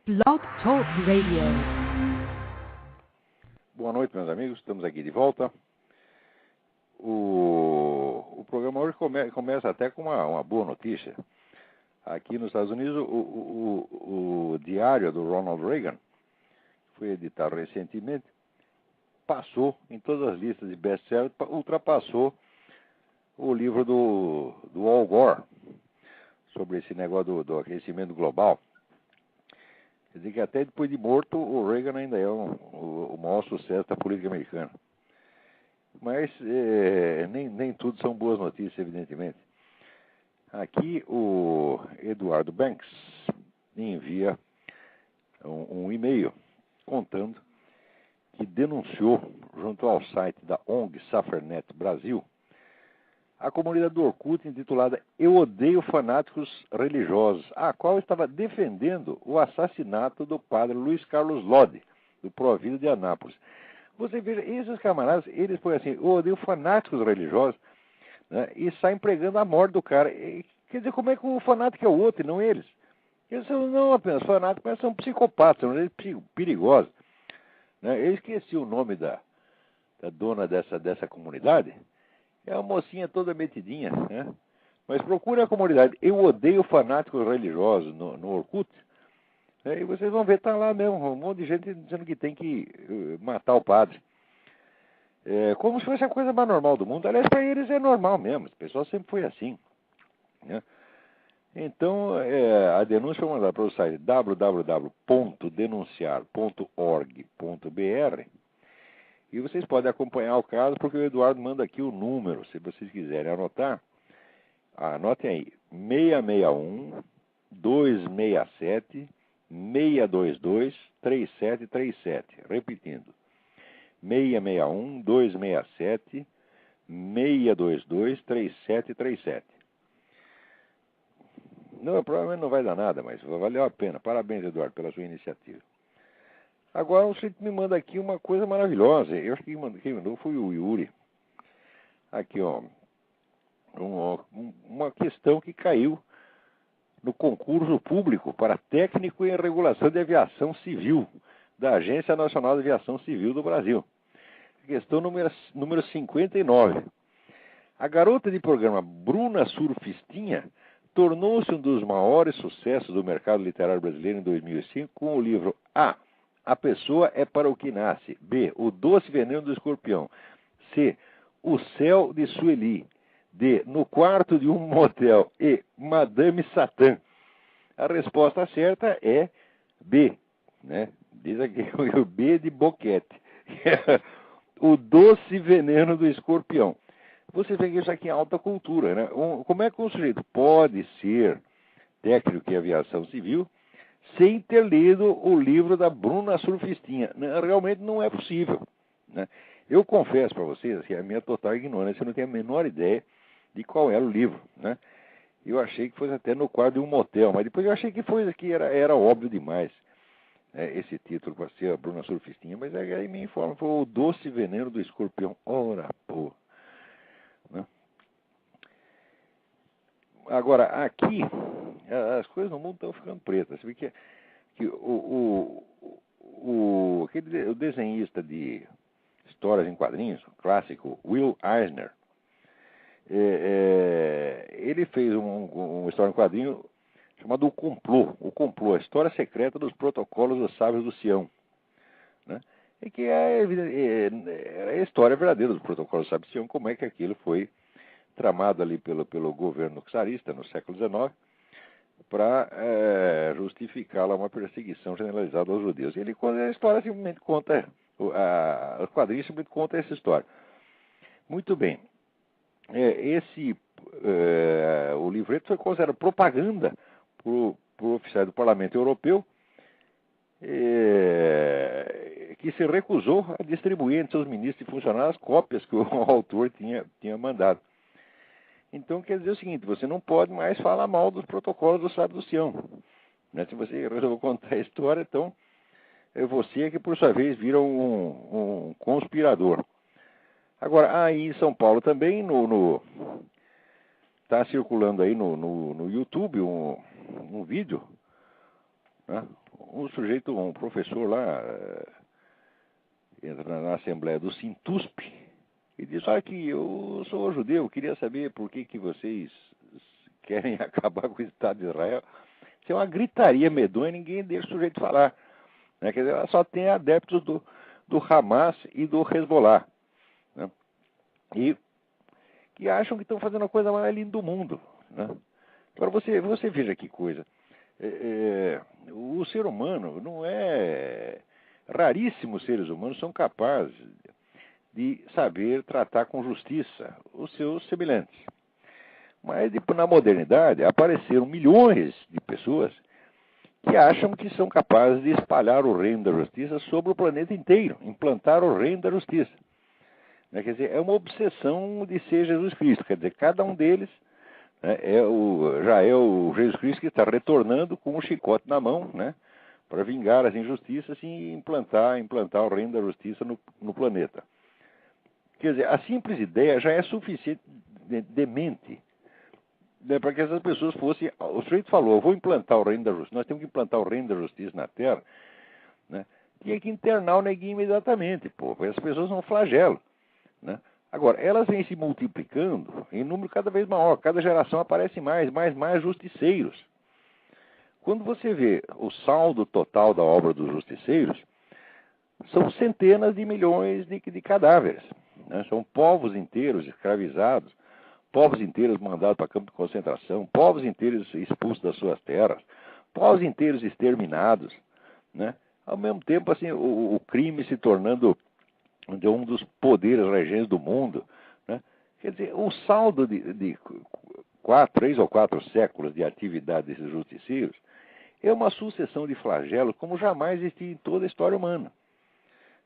Blog Talk Radio. Boa noite, meus amigos. Estamos aqui de volta. O programa hoje começa até com uma boa notícia. Aqui nos Estados Unidos, o diário do Ronald Reagan, que foi editado recentemente, passou em todas as listas de best-sellers, ultrapassou o livro do Al Gore, sobre esse negócio do aquecimento global. Quer dizer que até depois de morto, o Reagan ainda é o maior sucesso da política americana. Mas nem tudo são boas notícias, evidentemente. Aqui o Eduardo Banks envia um e-mail contando que denunciou junto ao site da ONG SufferNet Brasil a comunidade do Orkut intitulada Eu Odeio Fanáticos Religiosos, a qual estava defendendo o assassinato do padre Luiz Carlos Lodi, do Provida de Anápolis. Você veja, esses camaradas, eles põem assim, eu odeio fanáticos religiosos, né, e saem pregando a morte do cara. Quer dizer, como é que o fanático é o outro e não eles? Eles são não apenas fanáticos, mas são psicopatas, são perigosos. Né? Eu esqueci o nome da dona dessa comunidade. É uma mocinha toda metidinha, né? Mas procure a comunidade Eu Odeio Fanáticos Religiosos no Orkut, né? E vocês vão ver, tá lá mesmo, um monte de gente dizendo que tem que matar o padre. Como se fosse a coisa mais normal do mundo. Aliás, para eles é normal mesmo, o pessoal sempre foi assim, né? Então, a denúncia foi mandada para o site www.denunciar.org.br. E vocês podem acompanhar o caso, porque o Eduardo manda aqui o número, se vocês quiserem anotar. Anotem aí, 661-267-622-3737. Repetindo, 661-267-622-3737. Não, provavelmente não vai dar nada, mas valeu a pena. Parabéns, Eduardo, pela sua iniciativa. Agora, o sujeito me manda aqui uma coisa maravilhosa. Eu acho que quem mandou foi o Yuri. Aqui, ó. Uma questão que caiu no concurso público para técnico em regulação de aviação civil da Agência Nacional de Aviação Civil do Brasil. Questão número 59. A garota de programa Bruna Surfistinha tornou-se um dos maiores sucessos do mercado literário brasileiro em 2005 com o livro A Pessoa é para o que Nasce. B. O Doce Veneno do Escorpião. C. O Céu de Sueli. D. No Quarto de um Motel. E. Madame Satã. A resposta certa é B, né? Diz aqui o B de boquete. O Doce Veneno do Escorpião. Você vê que isso aqui é alta cultura, né? Como é que um sujeito pode ser técnico em aviação civil sem ter lido o livro da Bruna Surfistinha? Realmente não é possível, né? Eu confesso para vocês que a minha total ignorância, eu não tenho a menor ideia de qual era o livro, né? Eu achei que fosse até No Quarto de um Motel, mas depois eu achei que era óbvio demais, né, esse título para ser a Bruna Surfistinha, mas aí me informa, foi O Doce Veneno do Escorpião. Ora, pô, né? Agora, aqui, as coisas no mundo estão ficando pretas. Você vê que o desenhista de histórias em quadrinhos, clássico, Will Eisner, ele fez uma história em quadrinho chamada O Complô, a história secreta dos protocolos dos sábios do Sião, né? E que é a história verdadeira dos protocolos dos sábios do Sião, como é que aquilo foi tramado ali pelo governo czarista no século XIX para justificar lá uma perseguição generalizada aos judeus. Ele conta a história, simplesmente conta, os quadrinhos simplesmente contam essa história. Muito bem. O livreto foi considerado propaganda por oficiais do Parlamento Europeu, que se recusou a distribuir entre seus ministros e funcionários as cópias que o autor tinha mandado. Então quer dizer o seguinte, você não pode mais falar mal dos protocolos do Sábio do Sião, né? Se você resolveu contar a história, então você que por sua vez vira um conspirador. Agora, aí em São Paulo também, está circulando aí no YouTube um vídeo, né? um sujeito, um professor lá, entra na Assembleia do Sintusp e diz, olha que eu sou judeu, queria saber por que vocês querem acabar com o Estado de Israel. Isso é uma gritaria medonha, ninguém deixa o sujeito falar. Né? Quer dizer, ela só tem adeptos do Hamas e do Hezbollah. Né? E que acham que estão fazendo a coisa mais linda do mundo. Né? Agora você veja que coisa. O ser humano não é... Raríssimos seres humanos são capazes de saber tratar com justiça os seus semelhantes. Mas na modernidade apareceram milhões de pessoas que acham que são capazes de espalhar o reino da justiça sobre o planeta inteiro, implantar o reino da justiça. Quer dizer, é uma obsessão de ser Jesus Cristo. Quer dizer, cada um deles, né, já é o Jesus Cristo que está retornando com um chicote na mão, né, para vingar as injustiças e implantar o reino da justiça no planeta. Quer dizer, a simples ideia já é suficiente demente, né, para que essas pessoas fossem... O sujeito falou, eu vou implantar o reino da justiça, nós temos que implantar o reino da justiça na Terra, né, tinha que internar o neguinho imediatamente, porque as pessoas são um flagelo. Né? Agora, elas vêm se multiplicando em número cada vez maior. Cada geração aparece mais justiceiros. Quando você vê o saldo total da obra dos justiceiros, são centenas de milhões de cadáveres. Né? São povos inteiros escravizados, povos inteiros mandados para campo de concentração, povos inteiros expulsos das suas terras, povos inteiros exterminados. Né? Ao mesmo tempo, assim, o crime se tornando de um dos poderes regentes do mundo. Né? Quer dizer, o saldo de 3 ou 4 séculos de atividade desses justiceiros é uma sucessão de flagelos como jamais existiu em toda a história humana.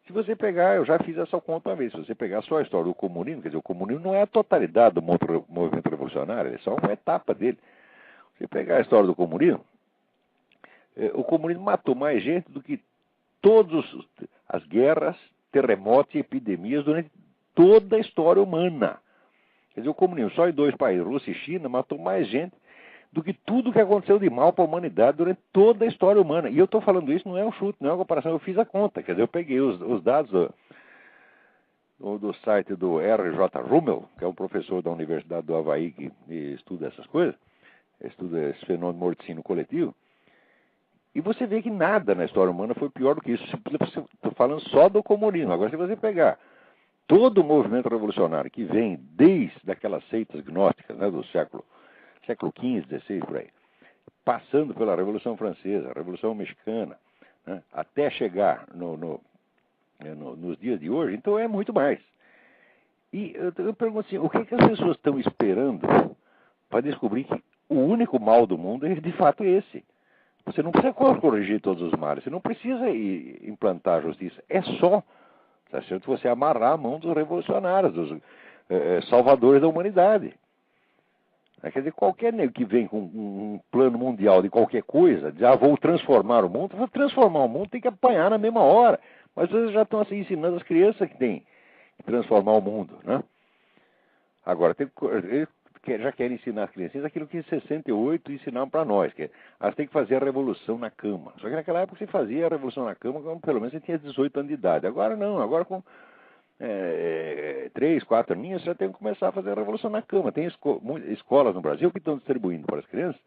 Se você pegar, eu já fiz essa conta uma vez, se você pegar só a história do comunismo, quer dizer, o comunismo não é a totalidade do movimento revolucionário, é só uma etapa dele. Se você pegar a história do comunismo, o comunismo matou mais gente do que todas as guerras, terremotos e epidemias durante toda a história humana. Quer dizer, o comunismo só em 2 países, Rússia e China, matou mais gente do que tudo que aconteceu de mal para a humanidade durante toda a história humana. E eu estou falando isso, não é um chute, não é uma comparação, eu fiz a conta. Quer dizer, eu peguei os dados do site do R.J. Rummel, que é um professor da Universidade do Havaí que estuda essas coisas, estuda esse fenômeno de morticínio coletivo. E você vê que nada na história humana foi pior do que isso. Estou falando só do comunismo. Agora, se você pegar todo o movimento revolucionário que vem desde aquelas seitas gnósticas, né, do século XV, XVI, por aí, passando pela Revolução Francesa, a Revolução Mexicana, né, até chegar nos dias de hoje, então é muito mais. E eu pergunto assim, o que as pessoas estão esperando para descobrir que o único mal do mundo é de fato esse? Você não precisa corrigir todos os males, você não precisa implantar a justiça. É só, tá certo, você amarrar a mão dos revolucionários, dos salvadores da humanidade. Quer dizer, qualquer nego que vem com um plano mundial de qualquer coisa, já vou transformar o mundo, transformar o mundo tem que apanhar na mesma hora. Mas vocês já estão assim, ensinando as crianças que tem que transformar o mundo. Né? Agora, eles já querem ensinar as crianças aquilo que em 68 ensinaram para nós, que elas têm que fazer a revolução na cama. Só que naquela época você fazia a revolução na cama quando pelo menos você tinha 18 anos de idade. Agora não, agora com 3, 4 aninhos você já tem que começar a fazer a revolução na cama. Tem escolas no Brasil que estão distribuindo para as crianças,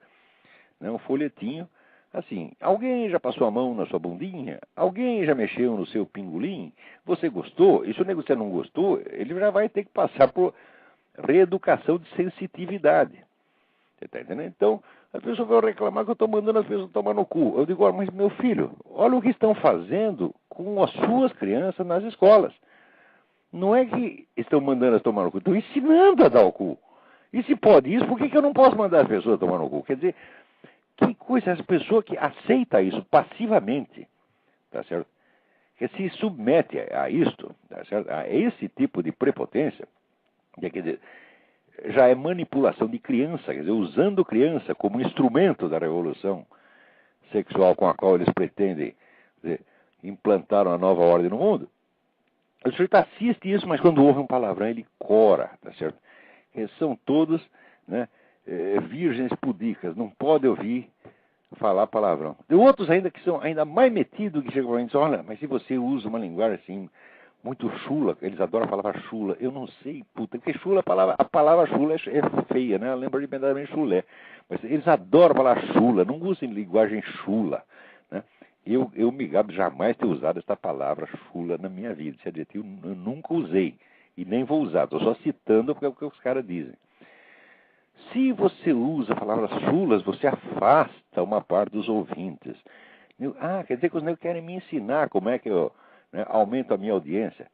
né, um folhetinho, assim, alguém já passou a mão na sua bundinha? Alguém já mexeu no seu pingolim? Você gostou? E se o nego você não gostou, ele já vai ter que passar por reeducação de sensitividade. Você está entendendo? Então, as pessoas vão reclamar que eu estou mandando as pessoas tomar no cu. Eu digo, mas meu filho, olha o que estão fazendo com as suas crianças nas escolas. Não é que estão mandando elas tomar no cu, estão ensinando a dar o cu. E se pode isso, por que eu não posso mandar as pessoas tomar no cu? Quer dizer, que coisa, as pessoas que aceitam isso passivamente, tá certo? Que se submete a isto, tá certo? A esse tipo de prepotência, quer dizer, já é manipulação de criança, quer dizer, usando criança como instrumento da revolução sexual com a qual eles pretendem implantar uma nova ordem no mundo. O sujeito assiste isso, mas quando ouve um palavrão, ele cora, tá certo? Eles são todos, né, virgens pudicas, não pode ouvir falar palavrão. Tem outros ainda que são ainda mais metidos, que chegam para mim e dizem, olha, mas se você usa uma linguagem assim, muito chula, eles adoram a palavra chula, eu não sei, puta, porque chula, a palavra chula é feia, né? Lembra de imediatamente chulé. Mas eles adoram falar chula, não usem linguagem chula, né? Eu me gabo de jamais ter usado essa palavra chula na minha vida, esse adjetivo eu nunca usei, e nem vou usar, estou só citando porque é o que os caras dizem. Se você usa palavras chulas, você afasta uma parte dos ouvintes. Quer dizer que os negros querem me ensinar como é que eu, né, aumento a minha audiência.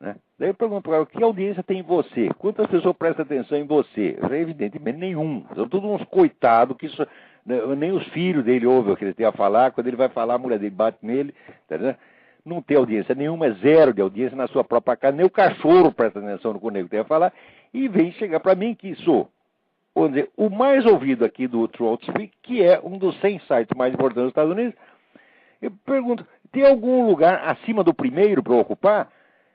Né? Daí eu pergunto para ela, que audiência tem em você? Quantas pessoas prestam atenção em você? Evidentemente, nenhum. São todos uns coitados que nem os filhos dele ouvem o que ele tem a falar. Quando ele vai falar, a mulher dele bate nele. Tá, não tem audiência nenhuma, é zero de audiência na sua própria casa. Nem o cachorro presta atenção no que o negro tem a falar. E vem chegar para mim que sou, vamos dizer, o mais ouvido aqui do Throat Speak, que é um dos 100 sites mais importantes dos Estados Unidos. Eu pergunto, tem algum lugar acima do primeiro para ocupar?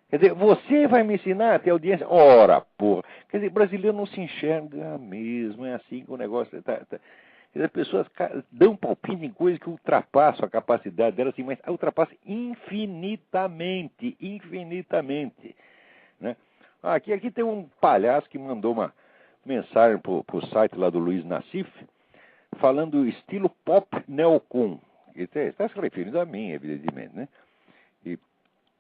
Quer dizer, você vai me ensinar a ter audiência? Ora, porra. Quer dizer, brasileiro não se enxerga mesmo, é assim que o negócio tá. Quer dizer, as pessoas dão palpite em coisas que ultrapassam a capacidade delas, assim, mas ultrapassam infinitamente, infinitamente. Né? Aqui tem um palhaço que mandou uma mensagem para o site lá do Luiz Nassif, falando do estilo pop neocon. Está se referindo a mim, evidentemente, né? E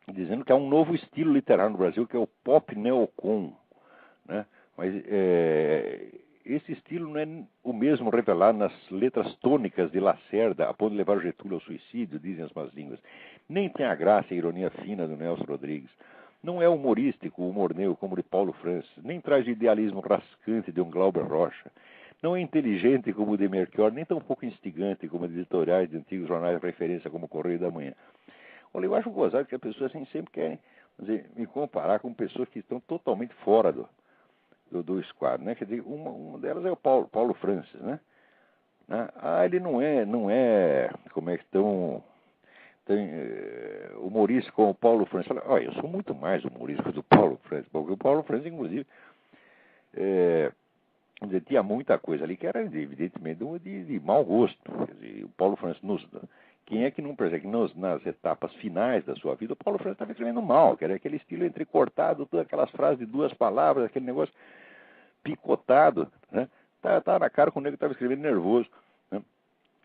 dizendo que há um novo estilo literário no Brasil, que é o pop neocon, né? Mas esse estilo não é o mesmo revelado nas letras tônicas de Lacerda, a ponto de levar o Getúlio ao suicídio, dizem as más línguas. Nem tem a graça e a ironia fina do Nelson Rodrigues. Não é humorístico o humor negro como o de Paulo Francis, nem traz o idealismo rascante de um Glauber Rocha. Não é inteligente como o de Melchior, nem tão pouco instigante como os editoriais de antigos jornais de referência como o Correio da Manhã. Olha, eu acho gozado que as pessoas assim, sempre querem me comparar com pessoas que estão totalmente fora do esquadro, né? Quer dizer, uma delas é o Paulo Francis, né? Ele não é, como é que estão... humorista como o Paulo Francis. Olha, eu sou muito mais humorista do Paulo Francis, porque o Paulo Francis, inclusive, tinha muita coisa ali que era, evidentemente, de mau gosto. Quer dizer, o Paulo Francis, quem é que não percebe que nas etapas finais da sua vida, o Paulo Francis estava escrevendo mal, que era aquele estilo entrecortado, todas aquelas frases de 2 palavras, aquele negócio picotado, né? Tá na cara que o nego estava escrevendo nervoso, né?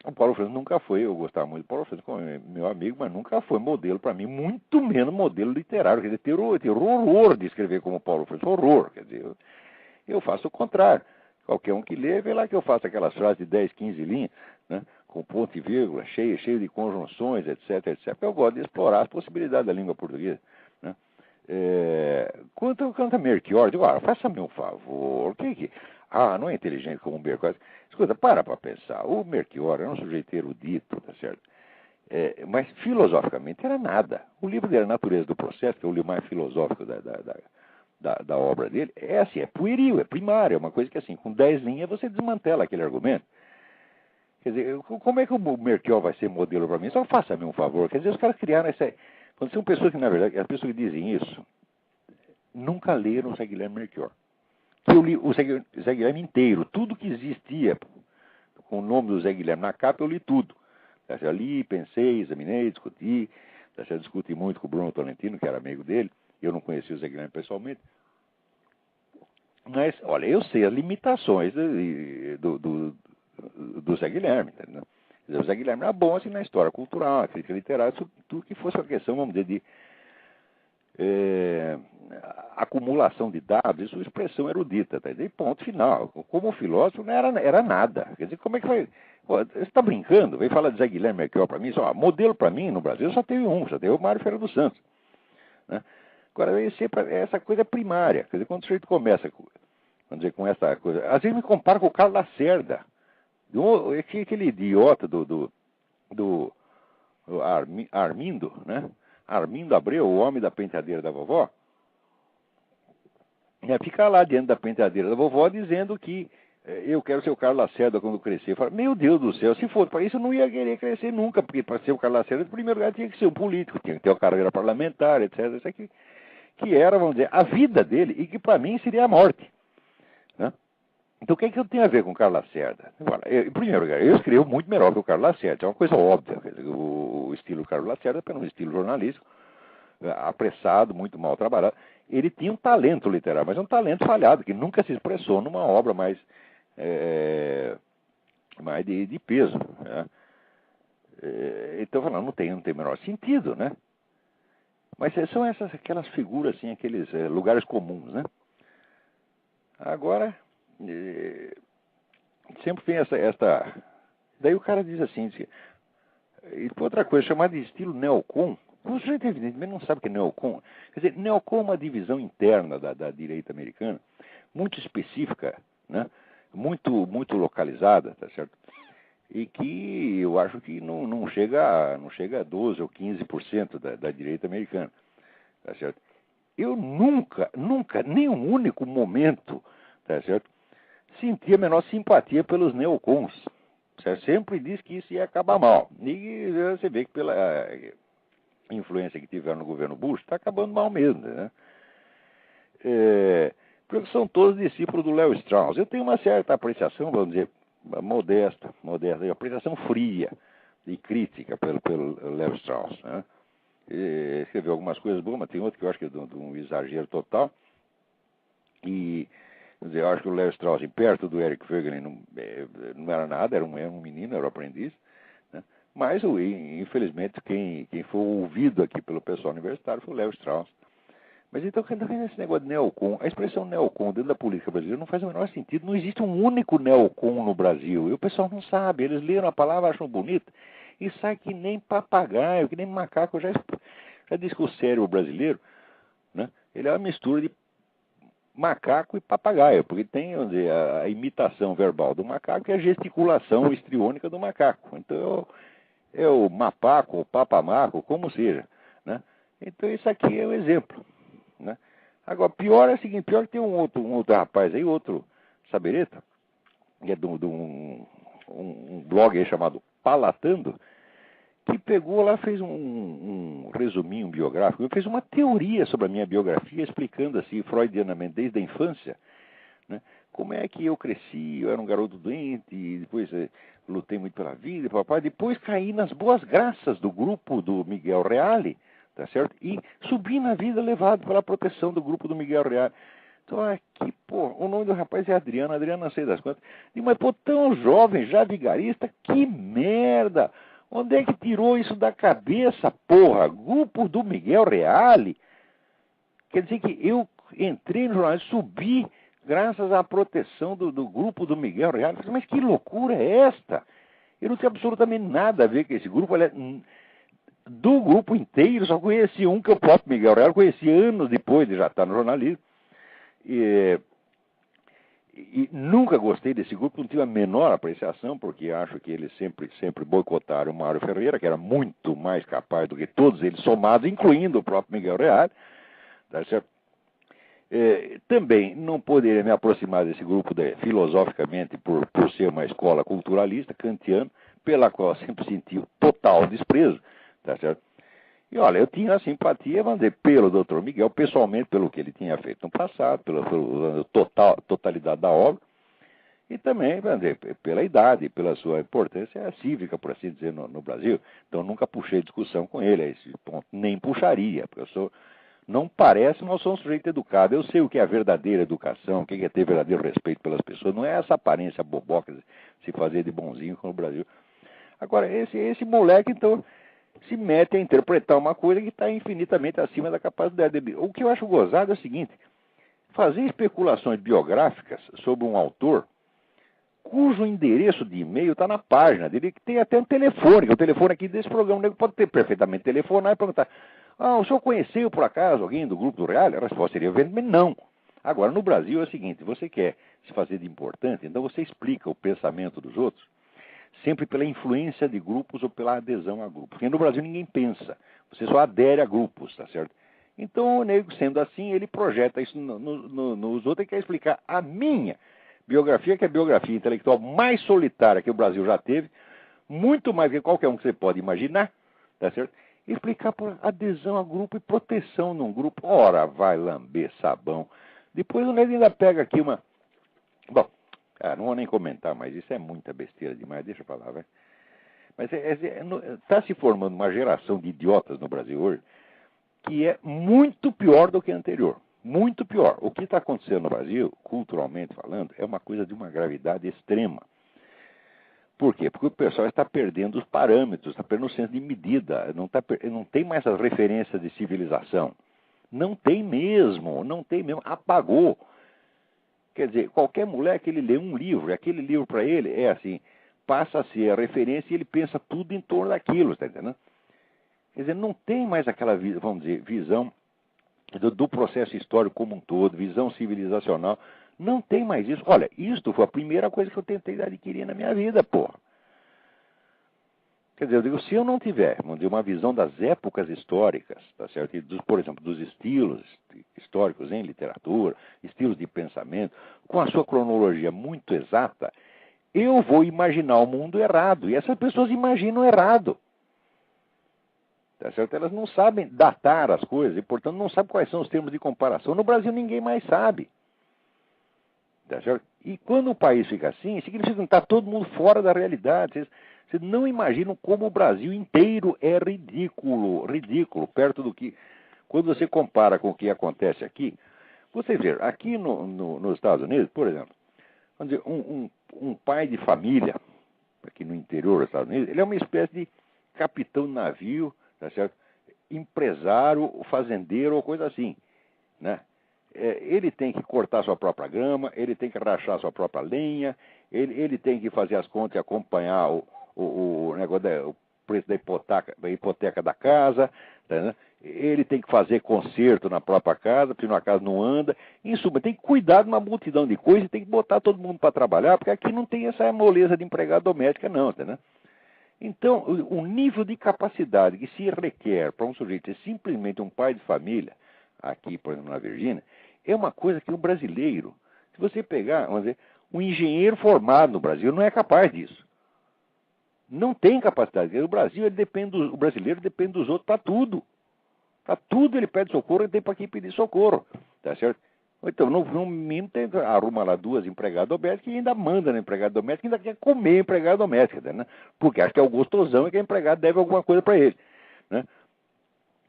O Paulo Francis nunca foi, eu gostava muito do Paulo Francis como meu amigo, mas nunca foi modelo para mim, muito menos modelo literário. Quer dizer, ter horror de escrever como o Paulo Francis, horror. Quer dizer, eu faço o contrário. Qualquer um que lê, vê lá que eu faço aquelas frases de 10, 15 linhas, né, com ponto e vírgula, cheio de conjunções, etc, etc. Porque eu gosto de explorar as possibilidades da língua portuguesa. Né? Quanto a Melchior, digo, faça-me um favor, não é inteligente como o Melchior. Escuta, para pensar. O Melchior era um sujeito erudito, tá certo? Mas filosoficamente era nada. O livro dele, A Natureza do Processo, que é o livro mais filosófico da obra dele, é pueril, é primário, é uma coisa que assim, com 10 linhas você desmantela aquele argumento. Quer dizer, como é que o Melchior vai ser modelo para mim? Só faça-me um favor. Quer dizer, os caras criaram essa... Quando são pessoas que, na verdade, as pessoas que dizem isso, nunca leram o Zé Guilherme Melchior. Eu li o Zé Guilherme inteiro, tudo que existia com o nome do Zé Guilherme na capa, eu li tudo. Eu li, pensei, examinei, discuti. Eu discuti muito com o Bruno Tolentino, que era amigo dele. Eu não conhecia o Zé Guilherme pessoalmente. Mas, olha, eu sei as limitações do Zé Guilherme. Entendeu? O Zé Guilherme era bom assim, na história cultural, na crítica literária, tudo que fosse uma questão, vamos dizer, de acumulação de dados e sua expressão erudita. Tá? E ponto final. Como filósofo, não era nada. Quer dizer, como é que vai... Você está brincando? Vem falar de Zé Guilherme Melchior para mim. Modelo para mim, no Brasil, só teve o Mário Ferreira dos Santos. Né? Agora, essa coisa primária. Quer dizer, quando o sujeito começa com essa coisa... Às vezes me compara com o Carlos Lacerda. Aquele idiota do Armindo, né? Armindo Abreu, o homem da penteadeira da vovó, fica lá diante da penteadeira da vovó dizendo que eu quero ser o Carlos Lacerda quando crescer. Eu falo, meu Deus do céu, se for para isso eu não ia querer crescer nunca, porque para ser o Carlos Lacerda, em primeiro lugar, tinha que ser um político, tinha que ter uma carreira parlamentar, etc. Isso aqui, que era, vamos dizer, a vida dele e que para mim seria a morte. Né? Então, o que é que eu tenho a ver com o Carlos Lacerda? Em primeiro lugar, eu escrevo muito melhor que o Carlos Lacerda, é uma coisa óbvia. O estilo do Carlos Lacerda é um estilo jornalístico, apressado, muito mal trabalhado. Ele tinha um talento literário, mas um talento falhado, que nunca se expressou numa obra mais de peso. Né? Então, falando, não tem o menor sentido, né? Mas são aquelas figuras, assim, aqueles lugares comuns, né? Agora, sempre tem esta... Daí o cara diz assim, e outra coisa, chamada de estilo neocon. O sujeito evidentemente não sabe o que é neocon. Quer dizer, neocon é uma divisão interna da direita americana, muito específica, né? Muito localizada, tá certo? E que eu acho que não chega a 12 ou 15% da direita americana, tá certo? Eu nunca, nenhum único momento, tá certo, senti a menor simpatia pelos neocons. Você sempre disse que isso ia acabar mal. E você vê que pela influência que tiveram no governo Bush, está acabando mal mesmo, né? Porque são todos discípulos do Léo Strauss. Eu tenho uma certa apreciação, vamos dizer, modesta, apreciação fria e crítica pelo Léo Strauss, né? Escreveu algumas coisas boas, mas tem outra que eu acho que é de um exagero total. E, quer dizer, eu acho que o Léo Strauss, perto do Eric Voegelin, não era nada, era um menino, era um aprendiz. Né? Mas, infelizmente, quem foi ouvido aqui pelo pessoal universitário foi o Léo Strauss. Mas então, esse negócio de neocon, a expressão neocon dentro da política brasileira não faz o menor sentido. Não existe um único neocon no Brasil. E o pessoal não sabe. Eles leram a palavra, acham bonita e sai que nem papagaio, que nem macaco. Eu já disse que o cérebro brasileiro, né, ele é uma mistura de macaco e papagaio, porque tem, vamos dizer, a imitação verbal do macaco e a gesticulação histriônica do macaco. Então, é o mapaco, o papamaco, como seja, né? Então, isso aqui é um exemplo, né? Agora, pior é o seguinte, pior que tem um outro rapaz aí, outro sabereta, que é de um blog aí chamado Palatando, que pegou lá, fez um resuminho biográfico, fez uma teoria sobre a minha biografia, explicando assim, freudianamente, desde a infância, né, como é que eu cresci, eu era um garoto doente, e depois lutei muito pela vida, papai, depois caí nas boas graças do grupo do Miguel Reale, tá certo? E subi na vida levado pela proteção do grupo do Miguel Reale. Então, aqui, pô, o nome do rapaz é Adriano não sei das quantas. Mas, pô, tão jovem, já vigarista, que merda! Onde é que tirou isso da cabeça, porra? Grupo do Miguel Reale? Quer dizer que eu entrei no jornal, subi graças à proteção do grupo do Miguel Reale. Mas que loucura é esta? Eu não tenho absolutamente nada a ver com esse grupo. Olha, do grupo inteiro, só conheci um, que é o próprio Miguel Reale. Conheci anos depois de já estar no jornalismo. E nunca gostei desse grupo, não tive a menor apreciação, porque acho que eles sempre boicotaram o Mário Ferreira, que era muito mais capaz do que todos eles somados, incluindo o próprio Miguel Reale. Tá certo? Também não poderia me aproximar desse grupo filosoficamente por ser uma escola culturalista, kantiana, pela qual eu sempre senti o total desprezo. Tá certo? E olha, eu tinha a simpatia, vamos dizer, pelo Dr. Miguel, pessoalmente, pelo que ele tinha feito no passado, pela totalidade da obra, e também, vamos dizer, pela idade, pela sua importância cívica, por assim dizer, no Brasil. Então, nunca puxei discussão com ele a esse ponto, nem puxaria, porque não parece, mas eu sou um sujeito educado. Eu sei o que é a verdadeira educação, o que é ter verdadeiro respeito pelas pessoas, não é essa aparência boboca de se fazer de bonzinho com o Brasil. Agora, esse moleque, então, se mete a interpretar uma coisa que está infinitamente acima da capacidade dele. O que eu acho gozado é o seguinte: fazer especulações biográficas sobre um autor cujo endereço de e-mail está na página dele, que tem até um telefone, que é o telefone aqui desse programa, ele pode ter perfeitamente telefonar e perguntar: o senhor conheceu por acaso alguém do grupo do Reale? A resposta seria evidentemente não. Agora, no Brasil é o seguinte: você quer se fazer de importante, então você explica o pensamento dos outros, sempre pela influência de grupos ou pela adesão a grupos. Porque no Brasil ninguém pensa, você só adere a grupos, tá certo? Então o nego, sendo assim, ele projeta isso nos outros e quer explicar a minha biografia, que é a biografia intelectual mais solitária que o Brasil já teve, muito mais que qualquer um que você pode imaginar, tá certo? E explicar por adesão a grupo e proteção num grupo. Ora, vai lamber sabão. Depois o nego ainda pega aqui uma... Bom, Ah, não vou nem comentar, mas isso é muita besteira demais, deixa pra lá, vai. Mas está se formando uma geração de idiotas no Brasil hoje que é muito pior do que a anterior. Muito pior. O que está acontecendo no Brasil, culturalmente falando, é uma coisa de uma gravidade extrema. Por quê? Porque o pessoal está perdendo os parâmetros, está perdendo o senso de medida, não tem mais as referências de civilização. Não tem mesmo, apagou. Quer dizer, qualquer moleque, ele lê um livro, e aquele livro para ele é assim, passa a ser a referência e ele pensa tudo em torno daquilo, está entendendo? Quer dizer, não tem mais aquela, vamos dizer, visão do processo histórico como um todo, visão civilizacional. Não tem mais isso. Olha, isto foi a primeira coisa que eu tentei adquirir na minha vida, porra. Quer dizer, eu digo, se eu não tiver, vamos dizer, uma visão das épocas históricas, tá certo? Por exemplo, dos estilos históricos em literatura, estilos de pensamento, com a sua cronologia muito exata, eu vou imaginar o mundo errado. E essas pessoas imaginam errado. Tá certo? Elas não sabem datar as coisas e, portanto, não sabem quais são os termos de comparação. No Brasil, ninguém mais sabe. Tá certo? E quando o país fica assim, significa que está todo mundo fora da realidade. Vocês não imaginam como o Brasil inteiro é ridículo, perto do que... Quando você compara com o que acontece aqui, você vê, aqui nos Estados Unidos, por exemplo, vamos dizer, um pai de família, aqui no interior dos Estados Unidos, ele é uma espécie de capitão de navio, tá certo? Empresário, fazendeiro ou coisa assim, né? Ele tem que cortar sua própria grama, ele tem que rachar sua própria lenha, ele tem que fazer as contas e acompanhar o negócio o preço da hipoteca da casa, tá, ele tem que fazer conserto na própria casa, porque a casa não anda. Em suma, tem que cuidar de uma multidão de coisas e tem que botar todo mundo para trabalhar, porque aqui não tem essa moleza de empregada doméstica, não, tá, né? Então, o nível de capacidade que se requer para um sujeito ser simplesmente um pai de família, aqui, por exemplo, na Virgínia, é uma coisa que o brasileiro, se você pegar, vamos dizer, um engenheiro formado no Brasil não é capaz disso. Não tem capacidade. O brasileiro depende dos outros para tudo. Para tudo ele pede socorro, ele tem para quem pedir socorro. Tá certo? Então, no mínimo, arruma lá 2 empregadas domésticas e ainda manda na empregada doméstica e ainda quer comer a empregada doméstica, né? Porque acha que é o gostosão e que a empregada deve alguma coisa para ele, né?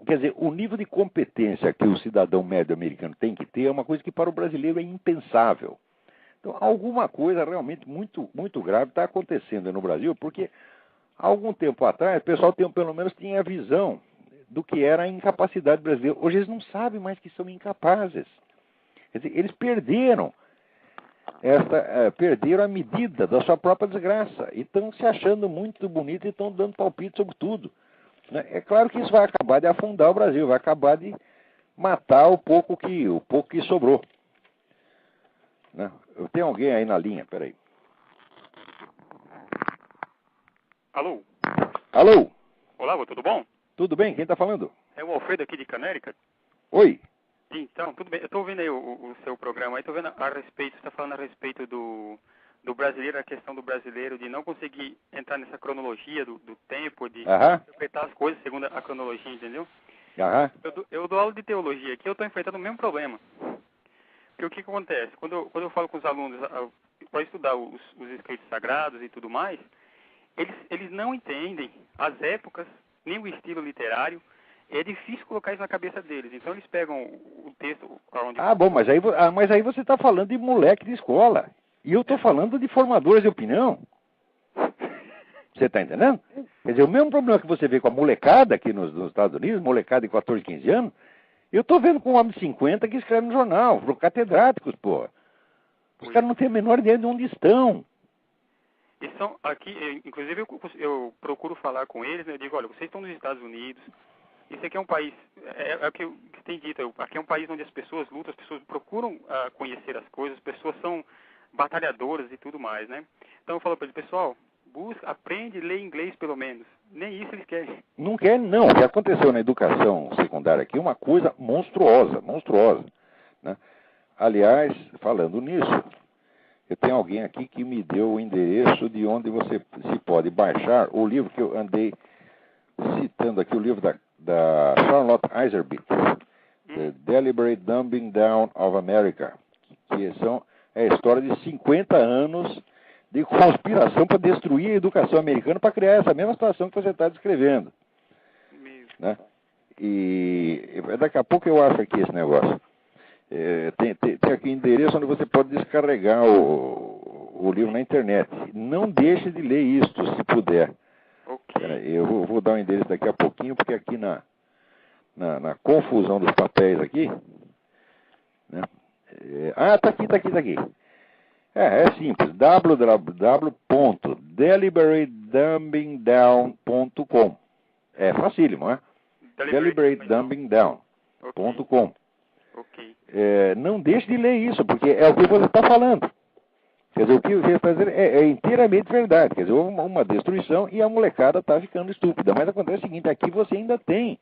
Quer dizer, o nível de competência que o cidadão médio americano tem que ter é uma coisa que para o brasileiro é impensável. Então, alguma coisa realmente muito, muito grave está acontecendo no Brasil, porque há algum tempo atrás o pessoal pelo menos tinha a visão do que era a incapacidade brasileira. Hoje eles não sabem mais que são incapazes. Quer dizer, eles perderam a medida da sua própria desgraça e estão se achando muito bonitos e estão dando palpite sobre tudo. É claro que isso vai acabar de afundar o Brasil, vai acabar de matar o pouco que sobrou. Né? Eu tenho alguém aí na linha, peraí. Alô? Alô? Olá, tudo bom? Tudo bem? Quem está falando? É o Alfredo aqui de Connecticut. Oi? Então, tudo bem. Eu estou ouvindo aí o seu programa, estou vendo a respeito, você está falando a respeito do brasileiro, a questão do brasileiro de não conseguir entrar nessa cronologia do tempo, de interpretar as coisas segundo a cronologia, entendeu? Eu dou aula de teologia aqui, eu estou enfrentando o mesmo problema. Porque o que acontece? Quando eu falo com os alunos para estudar os escritos sagrados e tudo mais, eles não entendem as épocas, nem o estilo literário. É difícil colocar isso na cabeça deles. Então eles pegam o texto onde... bom, mas aí você está falando de moleque de escola. E eu estou falando de formadores de opinião. Você está entendendo? Quer dizer, o mesmo problema que você vê com a molecada aqui nos Estados Unidos, molecada de 14, 15 anos, eu estou vendo com um homem de 50 que escreve no jornal, pro catedráticos, pô. Os caras não têm a menor ideia de onde estão. Eles são aqui, inclusive eu procuro falar com eles, né? Eu digo, olha, vocês estão nos Estados Unidos, isso aqui é um país, é o que tem dito, aqui é um país onde as pessoas lutam, as pessoas procuram conhecer as coisas, as pessoas são batalhadoras e tudo mais, né? Então eu falo para eles, pessoal, aprende a ler inglês pelo menos. Nem isso eles querem. Não querem, não. O que aconteceu na educação secundária aqui é uma coisa monstruosa, né? Aliás, falando nisso, eu tenho alguém aqui que me deu o endereço de onde você se pode baixar o livro que eu andei citando aqui, o livro da Charlotte Iserbyt, The Deliberate Dumbing Down of America, que É a história de 50 anos de conspiração para destruir a educação americana para criar essa mesma situação que você está descrevendo. Né? E daqui a pouco eu acho aqui esse negócio. Tem aqui endereço onde você pode descarregar o livro na internet. Não deixe de ler isto, se puder. Okay. Eu vou dar um endereço daqui a pouquinho, porque aqui na confusão dos papéis aqui... Né? Tá aqui. É simples. www.deliberatedumbingdown.com. É facílimo, né? Deliberatedumbingdown.com. Ok. Não deixe de ler isso, porque é o que você está falando. Quer dizer, o que você está dizendo é inteiramente verdade. Quer dizer, houve uma destruição e a molecada está ficando estúpida. Mas acontece o seguinte, aqui você ainda tem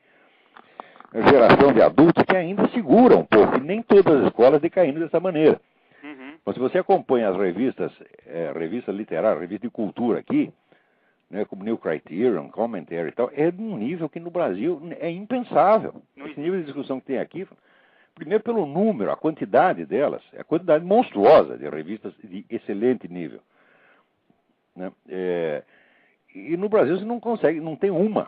geração de adultos que ainda seguram um pouco, e nem todas as escolas decaindo dessa maneira. Mas se você acompanha as revistas literárias, revistas de cultura aqui, né, como New Criterion, Commentary e tal, é de um nível que no Brasil é impensável. Esse nível de discussão que tem aqui, primeiro pelo número, a quantidade delas, é a quantidade monstruosa de revistas de excelente nível. Né? E no Brasil você não consegue, não tem uma.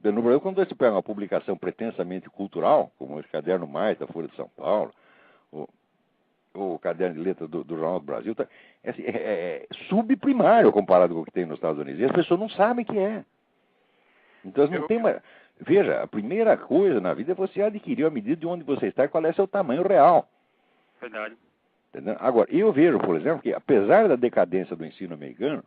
No Brasil, quando você pega uma publicação pretensamente cultural, como esse Caderno Mais da Folha de São Paulo, o Caderno de Letras do Jornal do Brasil, é subprimário comparado com o que tem nos Estados Unidos. E as pessoas não sabem o que é. Então, não tem uma... Veja, a primeira coisa na vida é você adquirir a medida de onde você está e qual é seu tamanho real. Verdade. Entendeu? Agora, eu vejo, por exemplo, que apesar da decadência do ensino americano,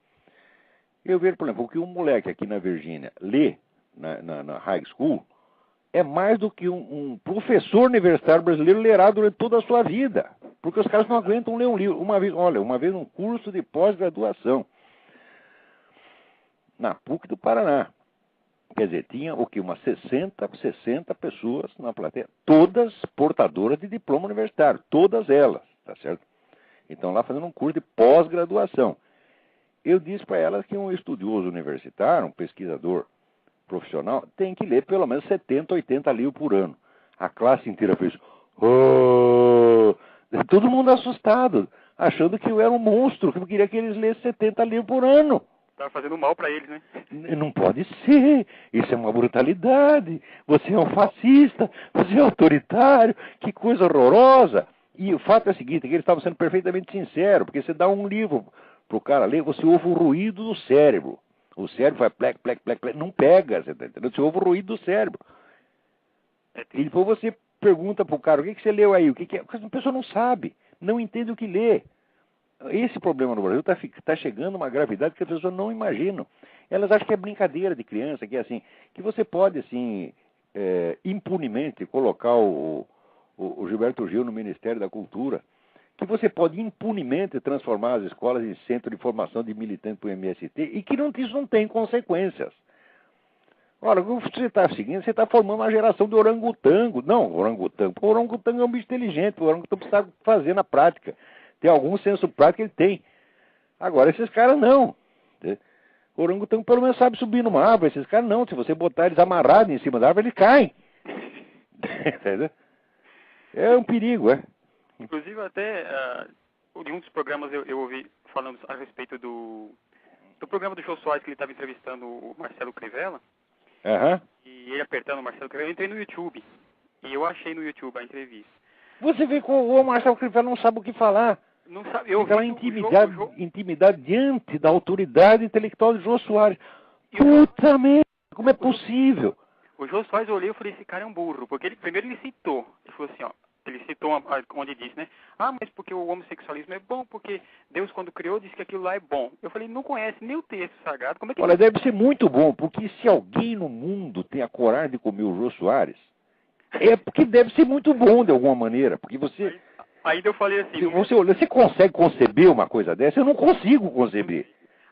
eu vejo, por exemplo, que um moleque aqui na Virgínia lê na high school é mais do que um professor universitário brasileiro lerá durante toda a sua vida. Porque os caras não aguentam ler um livro. Uma vez num curso de pós-graduação na PUC do Paraná. Quer dizer, tinha umas 60 pessoas na plateia, todas portadoras de diploma universitário, todas elas, tá certo? Então lá fazendo um curso de pós-graduação. Eu disse para elas que um estudioso universitário, um pesquisador profissional, tem que ler pelo menos 70, 80 livros por ano. A classe inteira fez... Oh! Todo mundo assustado, achando que eu era um monstro, que eu queria que eles lessem 70 livros por ano. Estava fazendo mal para eles, né? Não pode ser. Isso é uma brutalidade. Você é um fascista, você é autoritário, que coisa horrorosa. E o fato é o seguinte, que eles estavam sendo perfeitamente sinceros, porque você dá um livro para o cara ler, você ouve o ruído do cérebro. O cérebro vai plec, plec, plec, plec, não pega, você tá entendendo? Você ouve o ruído do cérebro. E depois você pergunta para o cara, o que você leu aí? O que é? Porque a pessoa não sabe, não entende o que lê. Esse problema no Brasil está chegando a uma gravidade que as pessoas não imaginam. Elas acham que é brincadeira de criança, que é assim, que você pode, assim, impunemente colocar o Gilberto Gil no Ministério da Cultura, que você pode impunemente transformar as escolas em centro de formação de militantes para o MST e que isso não tem consequências. Ora, o que você está seguindo, você está formando uma geração de orangotango. Não, orangotango. O orangotango é um bicho inteligente, o orangotango precisa fazer na prática. Tem algum senso prático que ele tem. Agora, esses caras não. O orangotango pelo menos sabe subir numa árvore. Esses caras não. Se você botar eles amarrados em cima da árvore, eles caem. Entendeu? É um perigo, é. Inclusive, até em um dos programas eu ouvi falando a respeito do programa do Jô Soares, que ele estava entrevistando o Marcelo Crivella. Uhum. E ele apertando o Marcelo Crivella. Eu entrei no YouTube. E eu achei no YouTube a entrevista. Você vê que o Marcelo Crivella não sabe o que falar. Não sabe. Eu aquela intimidade diante da autoridade intelectual de Jô Soares. Puta merda, como é possível? O Jô Soares, eu olhei e falei, esse cara é um burro. Porque primeiro ele citou. Ele falou assim, ó. Ele citou onde disse, né? Mas porque o homossexualismo é bom, porque Deus, quando criou, disse que aquilo lá é bom. Eu falei, não conhece nem o texto sagrado. Como é que... Olha, deve ser muito bom, porque se alguém no mundo tem a coragem de comer o Jô Soares, é porque deve ser muito bom de alguma maneira, porque você... Ainda eu falei assim... Você consegue conceber uma coisa dessa? Eu não consigo conceber.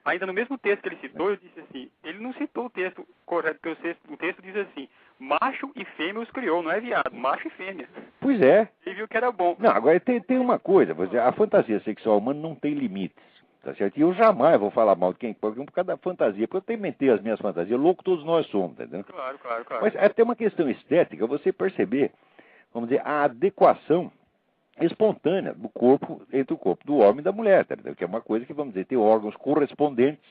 Ainda no mesmo texto que ele citou, eu disse assim, ele não citou o texto correto, porque o texto diz assim, macho e fêmea os criou, não é viado, macho e fêmea. Pois é. Ele viu que era bom. Não, agora tem uma coisa, a fantasia sexual humana não tem limites, tá certo? E eu jamais vou falar mal de quem por causa da fantasia, porque eu também tenho as minhas fantasias, louco todos nós somos, tá entendendo? Claro. Mas até uma questão estética, você perceber, vamos dizer, a adequação espontânea do corpo, entre o corpo do homem e da mulher, tá? Que é uma coisa que, vamos dizer, tem órgãos correspondentes,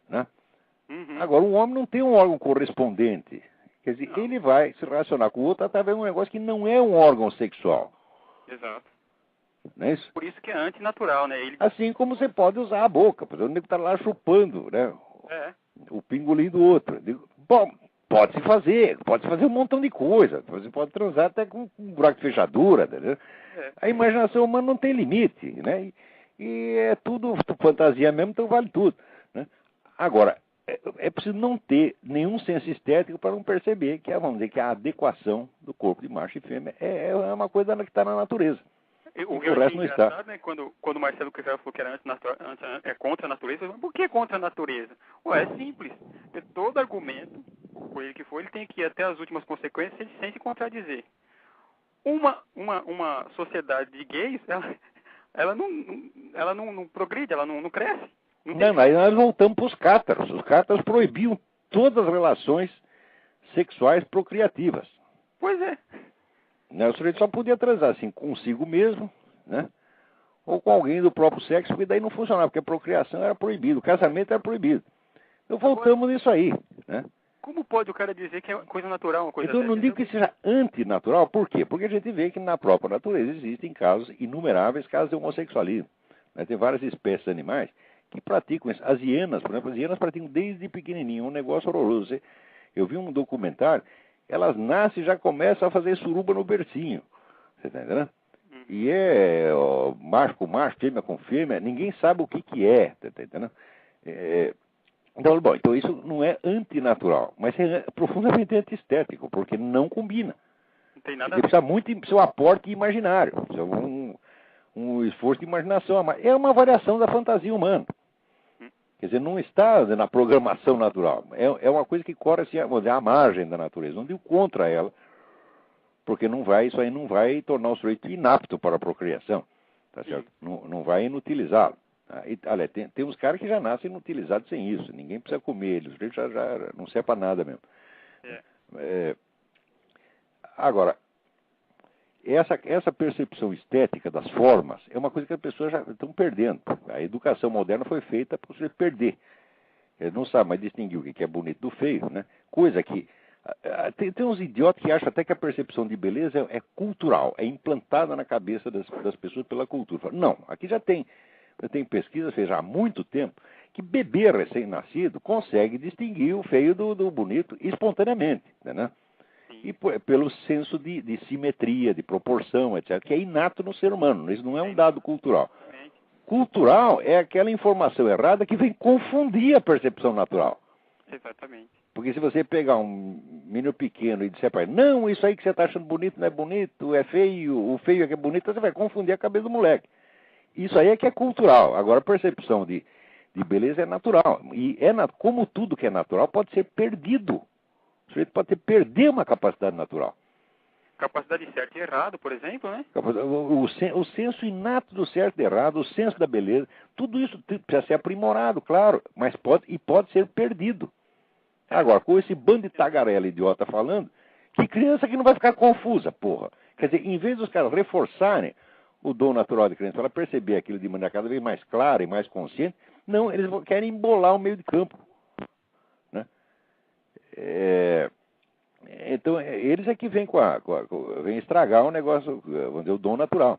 né? Agora, o homem não tem um órgão correspondente. Quer dizer, ele vai se relacionar com o outro através de um negócio que não é um órgão sexual. Exato. Não é isso? Por isso que é antinatural, né? Assim como você pode usar a boca, por exemplo, o nego está lá chupando, né? O pingolim do outro. Bom, pode-se fazer um montão de coisa. Você pode transar até com um buraco de fechadura, né? A imaginação humana não tem limite, né? E é tudo fantasia mesmo, então vale tudo, né? Agora, é preciso não ter nenhum senso estético para não perceber que, vamos dizer, que a adequação do corpo de macho e fêmea é uma coisa que está na natureza. O resto não está. Né? Quando o Marcelo Crivella falou que era contra a natureza, por que contra a natureza? Ué, é simples. Todo argumento, por ele que for, ele tem que ir até as últimas consequências sem se contradizer. Uma sociedade de gays, ela não progride, ela não cresce. Não, aí nós voltamos para os cátaros. Os cátaros proibiam todas as relações sexuais procriativas. Pois é. O sujeito só podia transar assim consigo mesmo, né? Ou com alguém do próprio sexo, porque daí não funcionava, porque a procriação era proibida, o casamento era proibido. Então voltamos nisso aí, né? Como pode o cara dizer que é coisa natural, uma coisa Então eu não digo que seja antinatural, por quê? Porque a gente vê que na própria natureza existem casos, inumeráveis casos de homossexualismo, né? Tem várias espécies de animais que praticam isso. As hienas, por exemplo, as hienas praticam desde pequenininho, um negócio horroroso. Eu vi um documentário, elas nascem e já começam a fazer suruba no bercinho. Você está entendendo? E macho com macho, fêmea com fêmea, ninguém sabe o que é. Tá entendendo? Então isso não é antinatural, mas é profundamente antiestético, porque não combina. Não tem nada a ver. Precisa muito do seu aporte imaginário, precisa um esforço de imaginação. É uma variação da fantasia humana. Quer dizer, não está na programação natural. É uma coisa que corre assim, vamos dizer, à margem da natureza. Não digo contra ela, porque isso aí não vai tornar o sujeito inapto para a procriação. Tá certo? Não vai inutilizá-lo. Olha, tem uns caras que já nascem inutilizados sem isso. Ninguém precisa comer eles. O sujeito já não serve para nada mesmo. Agora, essa percepção estética das formas é uma coisa que as pessoas já estão perdendo. A educação moderna foi feita para você perder. Ele não sabe mais distinguir o que é bonito do feio, né? Coisa que... Tem uns idiotas que acham até que a percepção de beleza é cultural, é implantada na cabeça das pessoas pela cultura. Não, aqui já tem pesquisa, há muito tempo, que bebê recém-nascido consegue distinguir o feio do bonito espontaneamente, né? E pelo senso de simetria, de proporção, etc., que é inato no ser humano. Isso não é um dado cultural. Cultural é aquela informação errada que vem confundir a percepção natural. Exatamente. Porque se você pegar um menino pequeno e disser para ele, não, isso aí que você está achando bonito não é bonito, é feio, o feio é que é bonito, você vai confundir a cabeça do moleque. Isso aí é que é cultural. Agora, a percepção de beleza é natural. E como tudo que é natural pode ser perdido. O sujeito pode perder uma capacidade natural. Capacidade de certo e errado, por exemplo, né? O senso inato do certo e errado, o senso da beleza, tudo isso precisa ser aprimorado, claro, mas pode ser perdido. Agora, com esse bando de tagarela idiota falando, que criança que não vai ficar confusa, porra. Quer dizer, em vez dos caras reforçarem o dom natural da criança, para ela perceber aquilo de maneira cada vez mais clara e mais consciente, não, eles querem embolar o meio de campo. Né? Então, eles é que vêm vêm estragar o negócio, vamos dizer, o dom natural.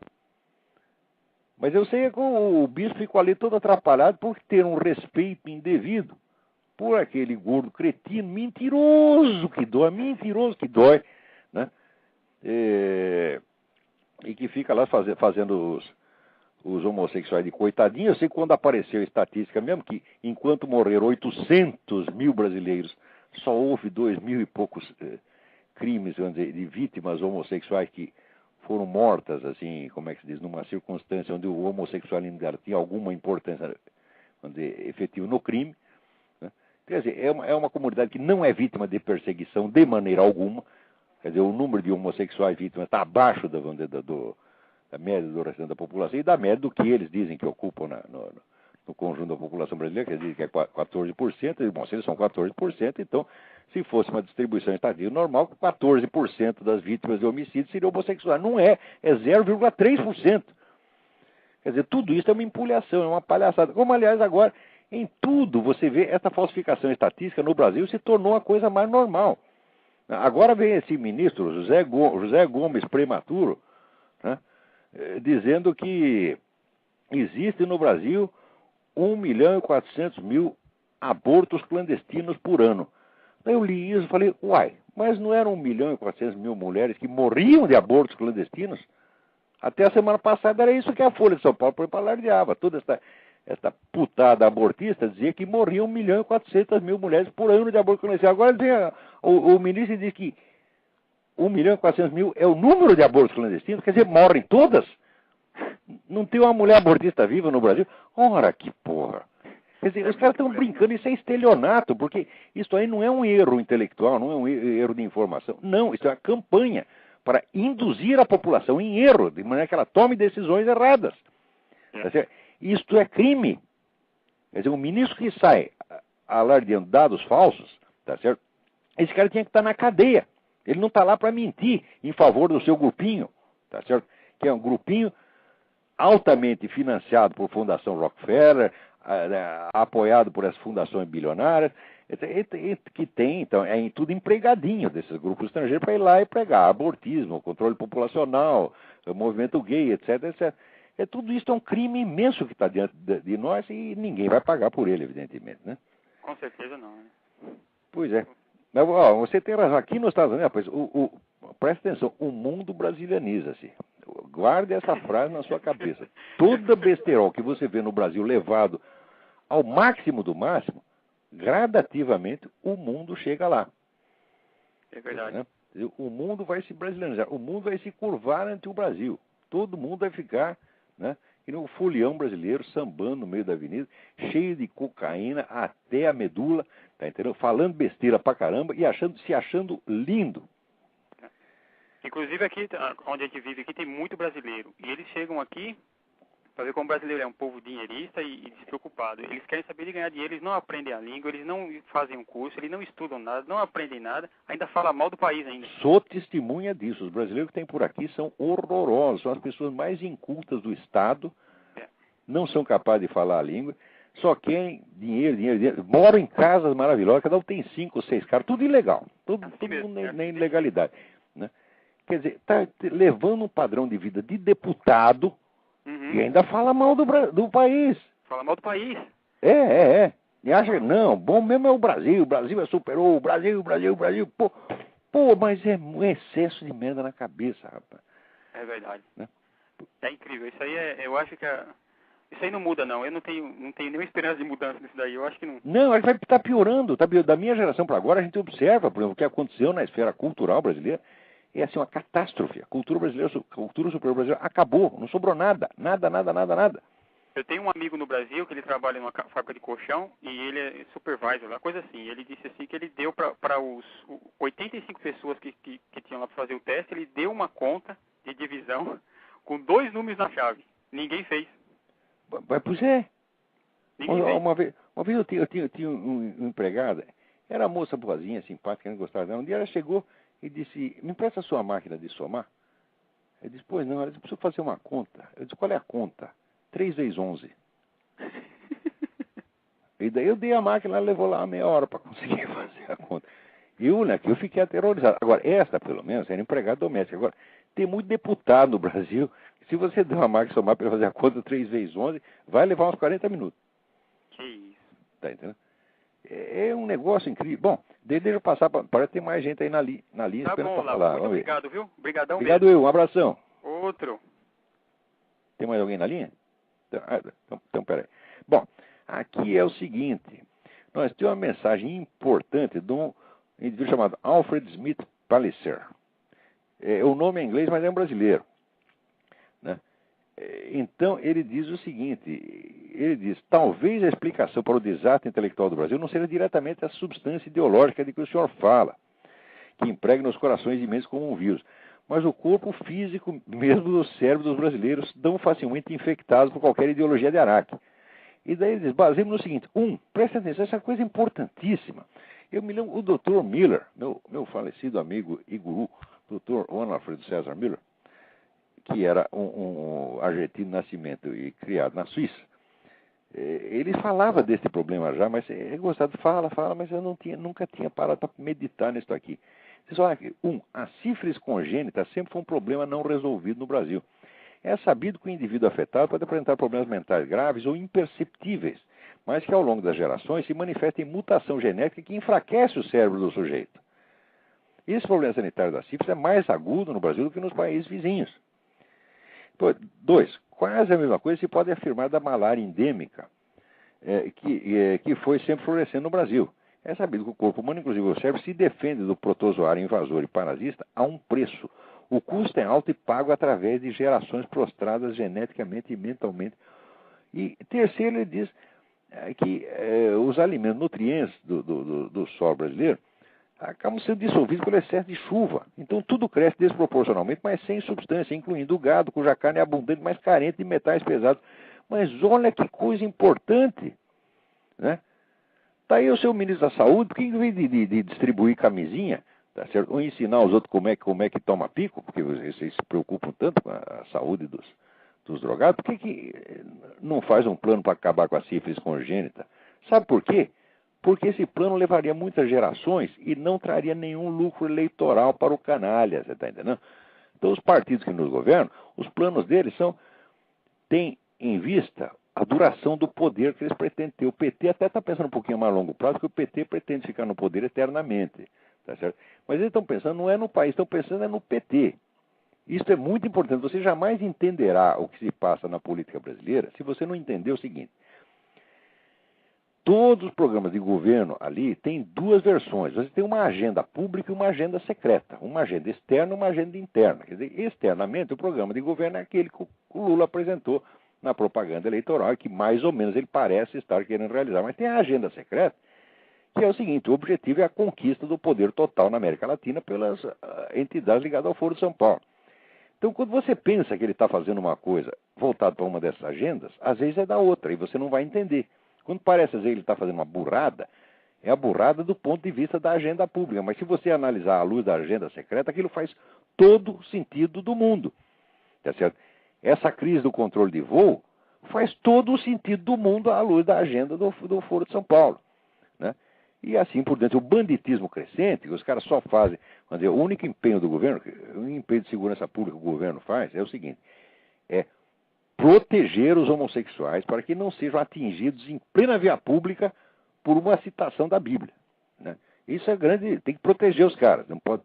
Mas eu sei que o bispo ficou ali todo atrapalhado por ter um respeito indevido por aquele gordo cretino, mentiroso que dói, né? E que fica lá fazendo os homossexuais de coitadinho. Eu sei que quando apareceu a estatística mesmo, que enquanto morreram 800 mil brasileiros, só houve 2.000 e poucos crimes, vamos dizer, de vítimas homossexuais que foram mortas, assim, como é que se diz, numa circunstância onde o homossexualismo dela tinha alguma importância, vamos dizer, efetiva no crime. Né? Quer dizer, é uma comunidade que não é vítima de perseguição de maneira alguma. Quer dizer, o número de homossexuais vítimas está abaixo da média do restante da população e da média do que eles dizem que ocupam no conjunto da população brasileira, quer dizer que é 14%, bom, se eles são 14%, então, se fosse uma distribuição estatística normal, 14% das vítimas de homicídio seriam homossexuais. Não é 0,3%. Quer dizer, tudo isso é uma empulhação, é uma palhaçada. Como, aliás, agora, em tudo, você vê, essa falsificação estatística no Brasil se tornou a coisa mais normal. Agora vem esse ministro, José Gomes Prematuro, né, dizendo que existe no Brasil 1.400.000 abortos clandestinos por ano. Daí eu li isso e falei, uai, mas não eram 1.400.000 mulheres que morriam de abortos clandestinos? Até a semana passada era isso que a Folha de São Paulo alardeava. Toda essa putada abortista dizia que morriam 1.400.000 mulheres por ano de aborto clandestino. Agora o ministro diz que 1.400.000 é o número de abortos clandestinos, quer dizer, morrem todas? Não tem uma mulher abortista viva no Brasil? Ora, que porra! Quer dizer, os caras estão brincando, isso é estelionato, porque isso aí não é um erro intelectual, não é um erro de informação. Não, isso é uma campanha para induzir a população em erro, de maneira que ela tome decisões erradas. Tá certo? Isto é crime. Quer dizer, um ministro que sai alardeando dados falsos, tá certo? Esse cara tinha que estar na cadeia. Ele não está lá para mentir em favor do seu grupinho, tá certo? Que é um grupinho altamente financiado por Fundação Rockefeller, apoiado por essas fundações bilionárias, que tem, então, é tudo empregadinho desses grupos estrangeiros para ir lá e pregar abortismo, controle populacional, movimento gay, etc, etc. Tudo isso é um crime imenso que está diante de nós e ninguém vai pagar por ele, evidentemente, né? Com certeza não, né? Pois é. Mas, ó, você tem razão. Aqui nos Estados Unidos, presta atenção, o mundo brasilianiza-se. Guarde essa frase na sua cabeça. Toda besterol que você vê no Brasil levado ao máximo do máximo, gradativamente o mundo chega lá. É verdade. Né? O mundo vai se brasilianizar, o mundo vai se curvar ante o Brasil. Todo mundo vai ficar, né, que nem o folião brasileiro sambando no meio da avenida, cheio de cocaína até a medula, tá entendendo? Falando besteira pra caramba e se achando lindo. Inclusive aqui, onde a gente vive, aqui tem muito brasileiro. E eles chegam aqui para ver como o brasileiro é um povo dinheirista e despreocupado. Eles querem saber de ganhar dinheiro, eles não aprendem a língua, eles não fazem um curso, eles não estudam nada, não aprendem nada, ainda falam mal do país ainda. Sou testemunha disso. Os brasileiros que tem por aqui são horrorosos, são as pessoas mais incultas do Estado, não são capazes de falar a língua, só querem dinheiro, dinheiro, dinheiro. Moram em casas maravilhosas, cada um tem 5 ou 6 caras, tudo ilegal, todo mundo na ilegalidade. Né? Quer dizer, está levando um padrão de vida de deputado e ainda fala mal do país. Fala mal do país. É. E acha que, não, bom mesmo é o Brasil superou, o Brasil. Pô, mas é um excesso de merda na cabeça, rapaz. É verdade. Né? É incrível. Isso aí eu acho que isso aí não muda, não. Eu não tenho nenhuma esperança de mudança nisso daí. Eu acho que não. Não, vai estar piorando. Da minha geração para agora, a gente observa, por exemplo, o que aconteceu na esfera cultural brasileira. É assim uma catástrofe. A cultura superior brasileira acabou. Não sobrou nada. Nada. Eu tenho um amigo no Brasil que ele trabalha numa fábrica de colchão e ele é supervisor, uma coisa assim. Ele disse assim que ele deu para os 85 pessoas que tinham lá para fazer o teste, ele deu uma conta de divisão com 2 números na chave. Ninguém fez. Pois é. Uma vez eu tinha um empregado, era uma moça boazinha, simpática, não gostava dela. Um dia ela chegou e disse, me empresta a sua máquina de somar? Eu disse, pois não. Ela disse, preciso fazer uma conta. Eu disse, qual é a conta? 3 vezes 11. E daí eu dei a máquina, ela levou lá meia hora para conseguir fazer a conta. Eu fiquei aterrorizado. Agora, essa, pelo menos, era empregada doméstica. Agora, tem muito deputado no Brasil, se você der uma máquina somar para fazer a conta 3 vezes 11, vai levar uns 40 minutos. Que isso. Tá entendendo? É um negócio incrível. Bom, deixa eu passar, parece que tem mais gente aí na linha esperando para falar. Muito obrigado, viu? Obrigadão obrigado mesmo. Um abração. Outro. Tem mais alguém na linha? Então peraí. Bom, aqui é o seguinte. Nós temos uma mensagem importante de um indivíduo chamado Alfred Smith Palliser. O nome é inglês, mas é um brasileiro. Né? Então, ele diz o seguinte, ele diz, talvez a explicação para o desastre intelectual do Brasil não seja diretamente a substância ideológica de que o senhor fala, que impregna os corações imensos como um vírus, mas o corpo físico mesmo do cérebro dos brasileiros tão facilmente infectados por qualquer ideologia de Araque. E daí eles baseiam no seguinte: presta atenção, essa coisa é importantíssima. Eu me lembro, o Dr. Miller, meu falecido amigo e guru, Dr. Juan Alfredo César Miller, que era um argentino de nascimento e criado na Suíça, ele falava desse problema já, mas é gostado, fala, mas eu nunca tinha parado para meditar nisso aqui. Vocês olham aqui, a sífilis congênita sempre foi um problema não resolvido no Brasil. É sabido que o indivíduo afetado pode apresentar problemas mentais graves ou imperceptíveis, mas que ao longo das gerações se manifesta em mutação genética que enfraquece o cérebro do sujeito. Esse problema sanitário da sífilis é mais agudo no Brasil do que nos países vizinhos. 2. Quase a mesma coisa se pode afirmar da malária endêmica, que foi sempre florescendo no Brasil. É sabido que o corpo humano, inclusive o cérebro, se defende do protozoário invasor e parasita a um preço. O custo é alto e pago através de gerações prostradas geneticamente e mentalmente. E terceiro, ele diz que os alimentos nutrientes do solo brasileiro acabam sendo dissolvidos pelo excesso de chuva. Então tudo cresce desproporcionalmente, mas sem substância, incluindo o gado, cuja carne é abundante, mas carente de metais pesados. Mas olha que coisa importante, né? Está aí o seu ministro da Saúde, porque em vez de distribuir camisinha, tá certo? Ou ensinar os outros como é que toma pico, porque vocês se preocupam tanto com a saúde dos drogados, por que não faz um plano para acabar com a sífilis congênita? Sabe por quê? Porque esse plano levaria muitas gerações e não traria nenhum lucro eleitoral para o canalha, você está entendendo? Então os partidos que nos governam, os planos deles têm em vista a duração do poder que eles pretendem ter. O PT até está pensando um pouquinho mais a longo prazo, porque o PT pretende ficar no poder eternamente. Tá certo? Mas eles estão pensando, não é no país, estão pensando no PT. Isso é muito importante. Você jamais entenderá o que se passa na política brasileira se você não entender o seguinte. Todos os programas de governo ali têm duas versões. Você tem uma agenda pública e uma agenda secreta. Uma agenda externa e uma agenda interna. Quer dizer, externamente, o programa de governo é aquele que o Lula apresentou na propaganda eleitoral e que mais ou menos ele parece estar querendo realizar. Mas tem a agenda secreta, que é o seguinte: o objetivo é a conquista do poder total na América Latina pelas entidades ligadas ao Foro de São Paulo. Então, quando você pensa que ele está fazendo uma coisa voltada para uma dessas agendas, às vezes é da outra, e você não vai entender. Quando parece, às vezes, ele está fazendo uma burrada, é a burrada do ponto de vista da agenda pública. Mas se você analisar à luz da agenda secreta, aquilo faz todo o sentido do mundo. Tá certo? Essa crise do controle de voo faz todo o sentido do mundo à luz da agenda do Foro de São Paulo. Né? E assim por diante. O banditismo crescente, que os caras só fazem... Vamos dizer, o único empenho do governo, o único empenho de segurança pública que o governo faz é o seguinte: é proteger os homossexuais para que não sejam atingidos em plena via pública por uma citação da Bíblia. Né? Isso é grande, tem que proteger os caras. Não pode,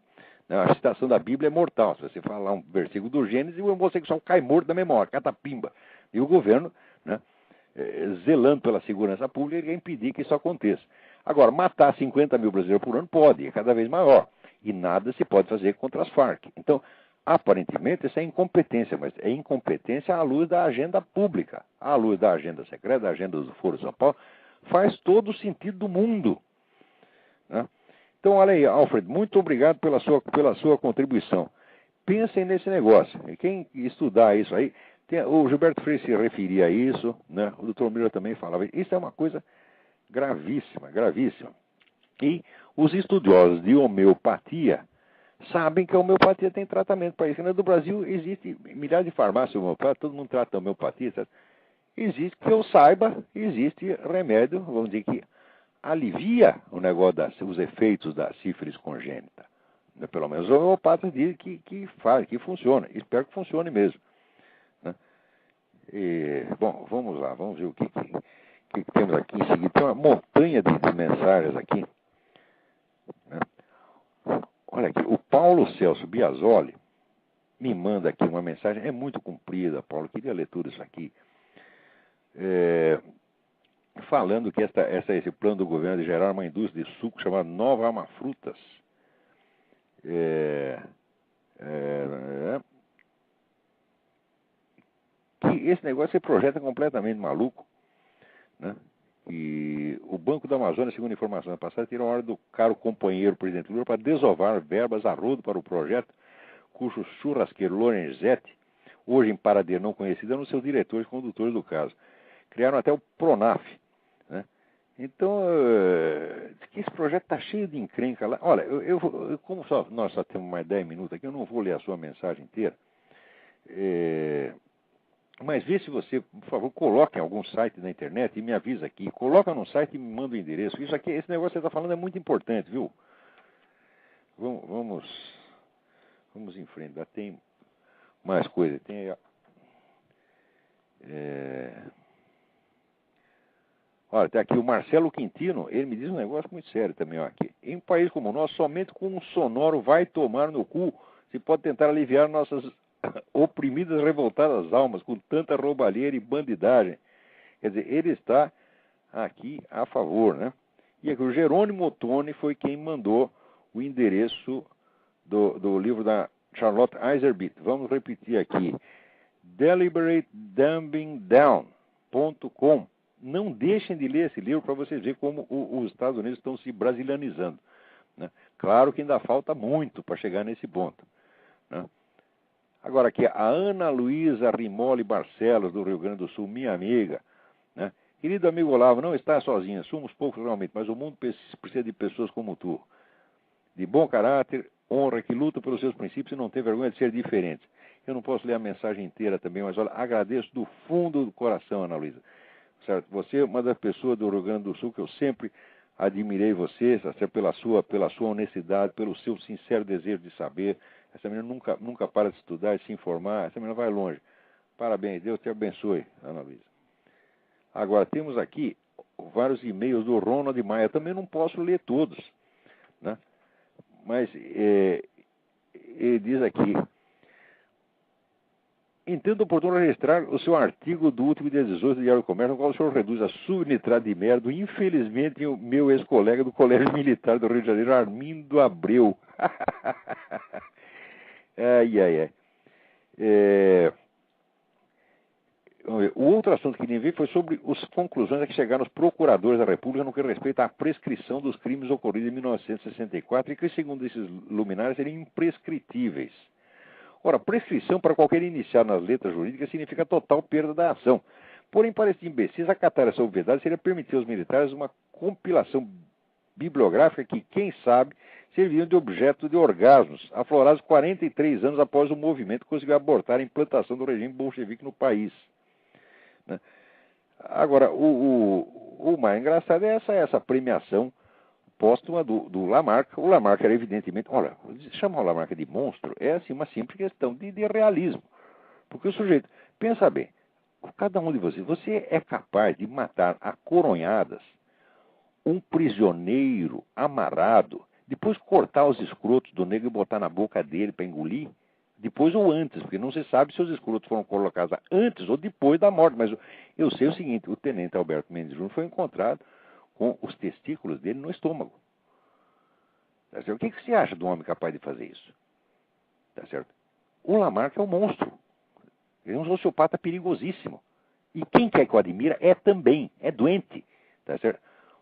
não, a citação da Bíblia é mortal. Se você falar um versículo do Gênesis, o homossexual cai morto da memória, catapimba. E o governo, né, zelando pela segurança pública, ele quer impedir que isso aconteça. Agora, matar 50 mil brasileiros por ano pode, é cada vez maior. E nada se pode fazer contra as Farc. Então, aparentemente, isso é incompetência, mas é incompetência à luz da agenda pública, à luz da agenda secreta, da agenda do Foro de São Paulo, faz todo o sentido do mundo. Né? Então, olha aí, Alfred, muito obrigado pela sua contribuição. Pensem nesse negócio. E quem estudar isso aí, o Gilberto Freire se referia a isso, né? O Dr. Miller também falava. Isso é uma coisa gravíssima, gravíssima. E os estudiosos de homeopatia sabem que a homeopatia tem tratamento para isso. No Brasil existe milhares de farmácias homeopáticas, todo mundo trata homeopatia, certo? Existe, que eu saiba, existe remédio, vamos dizer, que alivia o negócio os efeitos da sífilis congênita. Pelo menos os homeopatas dizem que faz, que funciona. Espero que funcione mesmo. Né? Bom, vamos lá, vamos ver o que temos aqui em seguida. Tem uma montanha de mensagens aqui. Né? Olha aqui, o Paulo Celso Biasoli me manda aqui uma mensagem, é muito comprida, Paulo, queria ler tudo isso aqui. Falando que esse plano do governo de gerar uma indústria de suco chamada Nova Amafrutas. Que esse negócio se projeta completamente maluco, né? E o Banco da Amazônia, segundo informação passada, tirou a hora do caro companheiro presidente Lula para desovar verbas a rodo para o projeto, cujo churrasqueiro Lorenzetti, hoje em paradeiro não conhecido, é um dos seus diretores condutores do caso. criaram até o Pronaf, né? Então, esse projeto está cheio de encrenca lá. Olha, como nós só temos mais 10 minutos aqui, eu não vou ler a sua mensagem inteira. Mas vê se você, por favor, coloque em algum site da internet e me avisa aqui. Coloca no site e me manda o endereço. Isso aqui, esse negócio que você está falando é muito importante, viu? Vamos em frente. Ainda tem mais coisa. Tem aí, olha, tem aqui o Marcelo Quintino, ele me diz um negócio muito sério também, ó, aqui. Em um país como o nosso, somente com um sonoro vai tomar no cu se pode tentar aliviar nossas oprimidas, revoltadas almas com tanta roubalheira e bandidagem. Quer dizer, ele está aqui a favor, né? E aqui o Jerônimo Ottoni foi quem mandou o endereço do livro da Charlotte Iserbyt. Vamos repetir aqui. DeliberateDumbingDown.com. Não deixem de ler esse livro para vocês verem como os Estados Unidos estão se brasilianizando, né? Claro que ainda falta muito para chegar nesse ponto, né? Agora aqui, a Ana Luísa Rimoli Barcelos, do Rio Grande do Sul, minha amiga, né? Querido amigo Olavo, não está sozinha, somos poucos realmente, mas o mundo precisa de pessoas como tu, de bom caráter, honra, que lutam pelos seus princípios e não tem vergonha de ser diferentes. Eu não posso ler a mensagem inteira também, mas olha, agradeço do fundo do coração, Ana Luísa. Certo? Você é uma das pessoas do Rio Grande do Sul que eu sempre admirei você, certo? pela sua honestidade, pelo seu sincero desejo de saber. Essa menina nunca para de estudar e se informar. Essa menina vai longe. Parabéns, Deus te abençoe, Ana Luísa. Agora, temos aqui vários e-mails do Ronald Maia. Eu também não posso ler todos, né? Mas ele diz aqui: entendo oportuno registrar o seu artigo do último dia 18 do Diário do Comércio, no qual o senhor reduz a subnitrado de merda, infelizmente, o meu ex-colega do Colégio Militar do Rio de Janeiro, Armindo Abreu. O outro assunto que ele veio foi sobre as conclusões a que chegaram os procuradores da República no que respeita à prescrição dos crimes ocorridos em 1964 e que, segundo esses luminares, seriam imprescritíveis. Ora, prescrição para qualquer iniciado nas letras jurídicas significa total perda da ação. Porém, para esses imbecis, acatar essa obviedade seria permitir aos militares uma compilação bibliográfica que, quem sabe, serviriam de objeto de orgasmos, aflorados 43 anos após o movimento que conseguiu abortar a implantação do regime bolchevique no país, né? Agora, o mais engraçado é essa premiação póstuma do Lamarck. O Lamarck era evidentemente, olha, chamar o Lamarck de monstro é assim uma simples questão de realismo. Porque o sujeito, pensa bem, cada um de vocês, você é capaz de matar a coronhadas um prisioneiro amarrado, depois cortar os escrotos do negro e botar na boca dele para engolir, depois ou antes, porque não se sabe se os escrotos foram colocados antes ou depois da morte. Mas eu sei o seguinte, o tenente Alberto Mendes Júnior foi encontrado com os testículos dele no estômago. Tá certo? O que você acha de um homem capaz de fazer isso? Tá certo? O Lamarck é um monstro. Ele é um sociopata perigosíssimo. E quem quer que o admira é doente. Tá certo?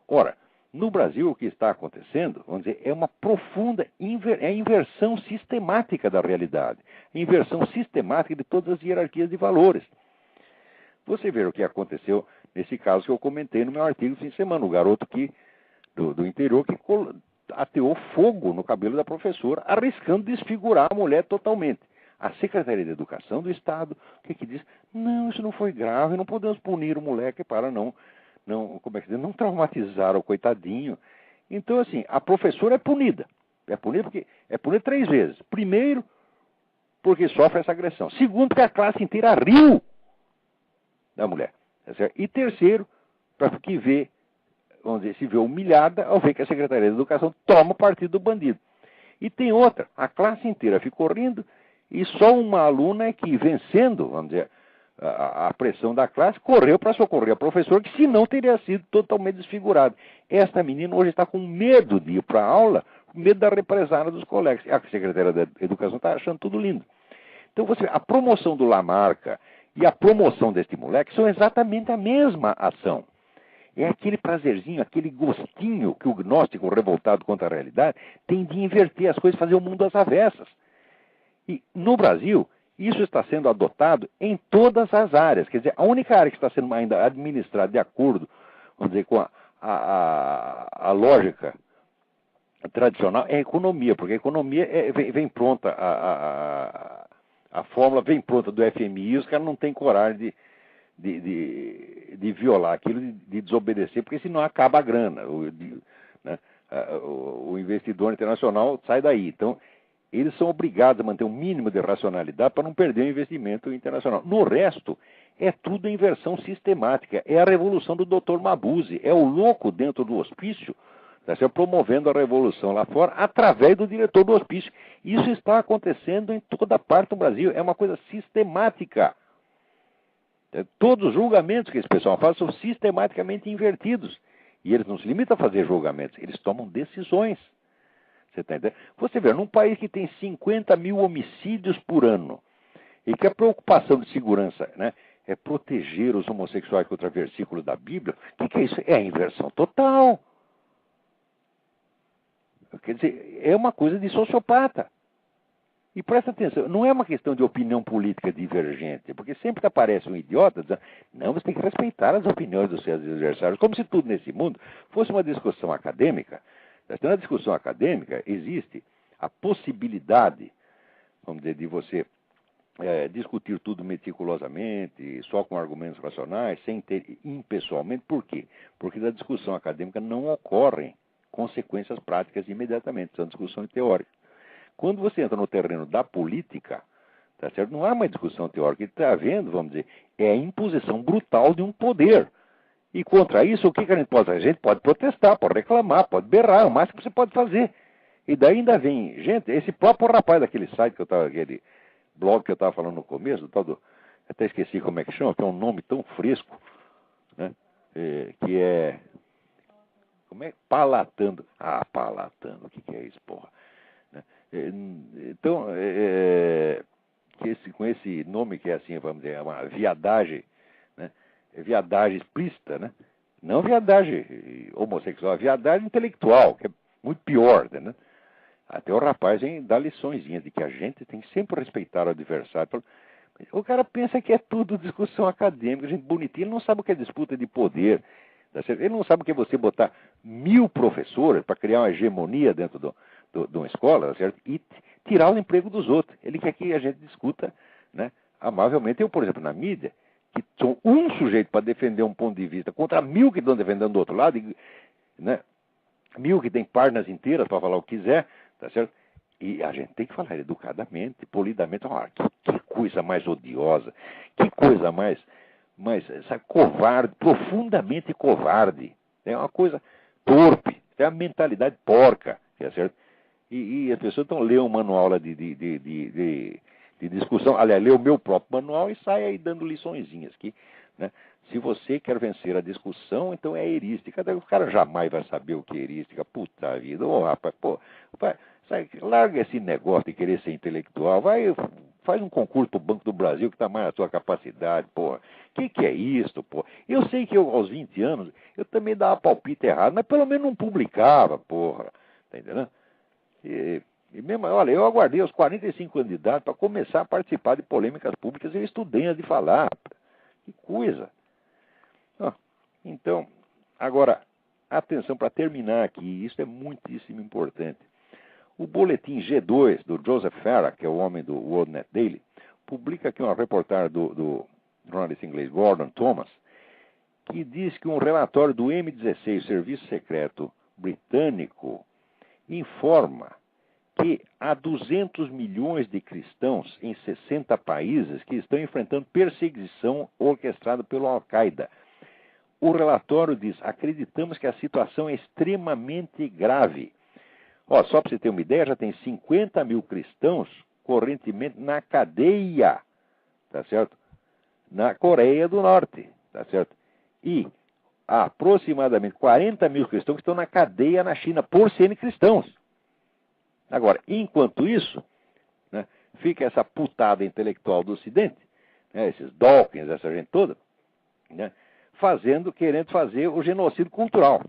Ora, no Brasil o que está acontecendo, vamos dizer, é uma profunda inversão sistemática da realidade. Inversão sistemática de todas as hierarquias de valores. Você vê o que aconteceu nesse caso que eu comentei no meu artigo fim de semana, o garoto do interior que ateou fogo no cabelo da professora, arriscando desfigurar a mulher totalmente. A Secretaria de Educação do Estado, o que diz? Não, isso não foi grave, não podemos punir o moleque para não traumatizar o coitadinho. Então, assim, a professora é punida. É punida 3 vezes. Primeiro, porque sofre essa agressão. Segundo, porque a classe inteira riu da mulher. Tá certo? E terceiro, porque se vê humilhada ao ver que a Secretaria de Educação toma o partido do bandido. E tem outra, a classe inteira ficou rindo e só uma aluna é que, vencendo, vamos dizer, a pressão da classe, correu para socorrer a professora, que senão teria sido totalmente desfigurada. Esta menina hoje está com medo de ir para a aula, com medo da represália dos colegas. A Secretaria da Educação está achando tudo lindo. Então, você vê, a promoção do Lamarca e a promoção deste moleque são exatamente a mesma ação. É aquele prazerzinho, aquele gostinho que o gnóstico revoltado contra a realidade tem de inverter as coisas, fazer o mundo às avessas. E no Brasil, Isso está sendo adotado em todas as áreas. Quer dizer, a única área que está sendo ainda administrada de acordo, vamos dizer, com a lógica tradicional é a economia, porque a economia vem pronta, a fórmula vem pronta do FMI, e os caras não têm coragem de violar aquilo, de desobedecer, porque senão acaba a grana. Né? O investidor internacional sai daí. Então, eles são obrigados a manter um mínimo de racionalidade para não perder o investimento internacional. No resto, é tudo inversão sistemática. É a revolução do Dr. Mabuse. É o louco dentro do hospício, tá certo? Promovendo a revolução lá fora através do diretor do hospício. Isso está acontecendo em toda parte do Brasil. É uma coisa sistemática. Todos os julgamentos que esse pessoal faz são sistematicamente invertidos. E eles não se limitam a fazer julgamentos, eles tomam decisões. Você está entendendo? Você vê, num país que tem 50 mil homicídios por ano, e que a preocupação de segurança, né, é proteger os homossexuais contra versículos da Bíblia, o que é isso? É a inversão total. Quer dizer, é uma coisa de sociopata. E presta atenção, não é uma questão de opinião política divergente, porque sempre que aparece um idiota dizendo, não, você tem que respeitar as opiniões dos seus adversários, como se tudo nesse mundo fosse uma discussão acadêmica. Na discussão acadêmica existe a possibilidade, vamos dizer, de você discutir tudo meticulosamente, só com argumentos racionais, sem ter impessoalmente. Por quê? Porque da discussão acadêmica não ocorrem consequências práticas imediatamente, são discussões teóricas. Quando você entra no terreno da política, tá certo? Não há mais discussão teórica. O que está havendo, vamos dizer, é a imposição brutal de um poder. E contra isso, o que a gente pode fazer? A gente pode protestar, pode reclamar, pode berrar, é o máximo que você pode fazer. E daí ainda vem, gente, esse próprio rapaz daquele site que eu estava, aquele blog que eu estava falando no começo, tal do, até esqueci como é que chama, que é um nome tão fresco, né? Que é, como é? Palatando. Ah, Palatando, o que é isso, porra? Então, com esse nome que é assim, vamos dizer, é uma viadagem, né? É viadagem explícita, né? Não viadagem homossexual, viadagem intelectual, que é muito pior, né? Até o rapaz dá liçõezinhas de que a gente tem que sempre respeitar o adversário. O cara pensa que é tudo discussão acadêmica, gente bonitinha, ele não sabe o que é disputa de poder, tá certo? Ele não sabe o que é você botar 1000 professores para criar uma hegemonia dentro de uma escola, tá certo? E tirar o emprego dos outros. Ele quer que a gente discuta, né, amavelmente. Eu, por exemplo, na mídia, que sou um sujeito para defender um ponto de vista contra 1000 que estão defendendo do outro lado, né, 1000 que tem páginas inteiras para falar o que quiser, tá certo? E a gente tem que falar educadamente, polidamente. Que coisa mais odiosa, que coisa mais sabe, covarde, profundamente covarde. É uma coisa torpe, é uma mentalidade porca, tá certo? E as pessoas estão lendo um manual lá de discussão, aliás, lê o meu próprio manual e sai aí dando liçõezinhas aqui, né? Se você quer vencer a discussão, então é erística. O cara jamais vai saber o que é erística. Puta vida, rapaz, pô, larga esse negócio de querer ser intelectual, faz um concurso pro Banco do Brasil que está mais na sua capacidade, porra. Que é isso, pô? Eu sei que aos 20 anos, eu também dava palpite errado, mas pelo menos não publicava, porra. Tá entendendo? E mesmo, olha, eu aguardei aos 45 anos de idade para começar a participar de polêmicas públicas e eu estudei antes de falar. Que coisa. Então, agora, atenção para terminar aqui, isso é muitíssimo importante. O boletim G2 do Joseph Farah, que é o homem do WorldNet Daily, publica aqui uma reportagem do jornalista inglês Gordon Thomas, que diz que um relatório do M16, Serviço Secreto Britânico, informa que há 200 milhões de cristãos em 60 países que estão enfrentando perseguição orquestrada pelo Al-Qaeda. O relatório diz, acreditamos que a situação é extremamente grave. Só para você ter uma ideia, já tem 50 mil cristãos correntemente na cadeia, tá certo? Na Coreia do Norte, tá certo? E há aproximadamente 40 mil cristãos que estão na cadeia na China por serem cristãos. Agora, enquanto isso, né, fica essa putada intelectual do Ocidente, né, esses Dawkins, essa gente toda, né, querendo fazer o genocídio cultural.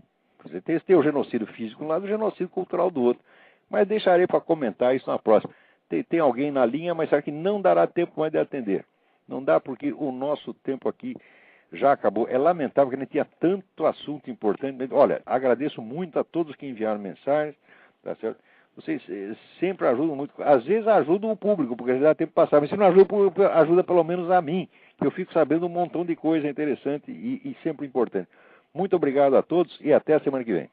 Você tem o genocídio físico de um lado e o genocídio cultural do outro. Mas deixarei para comentar isso na próxima. tem alguém na linha, mas sabe que não dará tempo mais de atender. Não dá porque o nosso tempo aqui já acabou. É lamentável que a gente tinha tanto assunto importante. Olha, agradeço muito a todos que enviaram mensagens, tá certo? Vocês sempre ajudam muito. Às vezes ajudam o público, porque dá tempo de passar. Mas se não ajuda o público, ajuda pelo menos a mim, que eu fico sabendo um montão de coisa interessante e sempre importante. Muito obrigado a todos e até a semana que vem.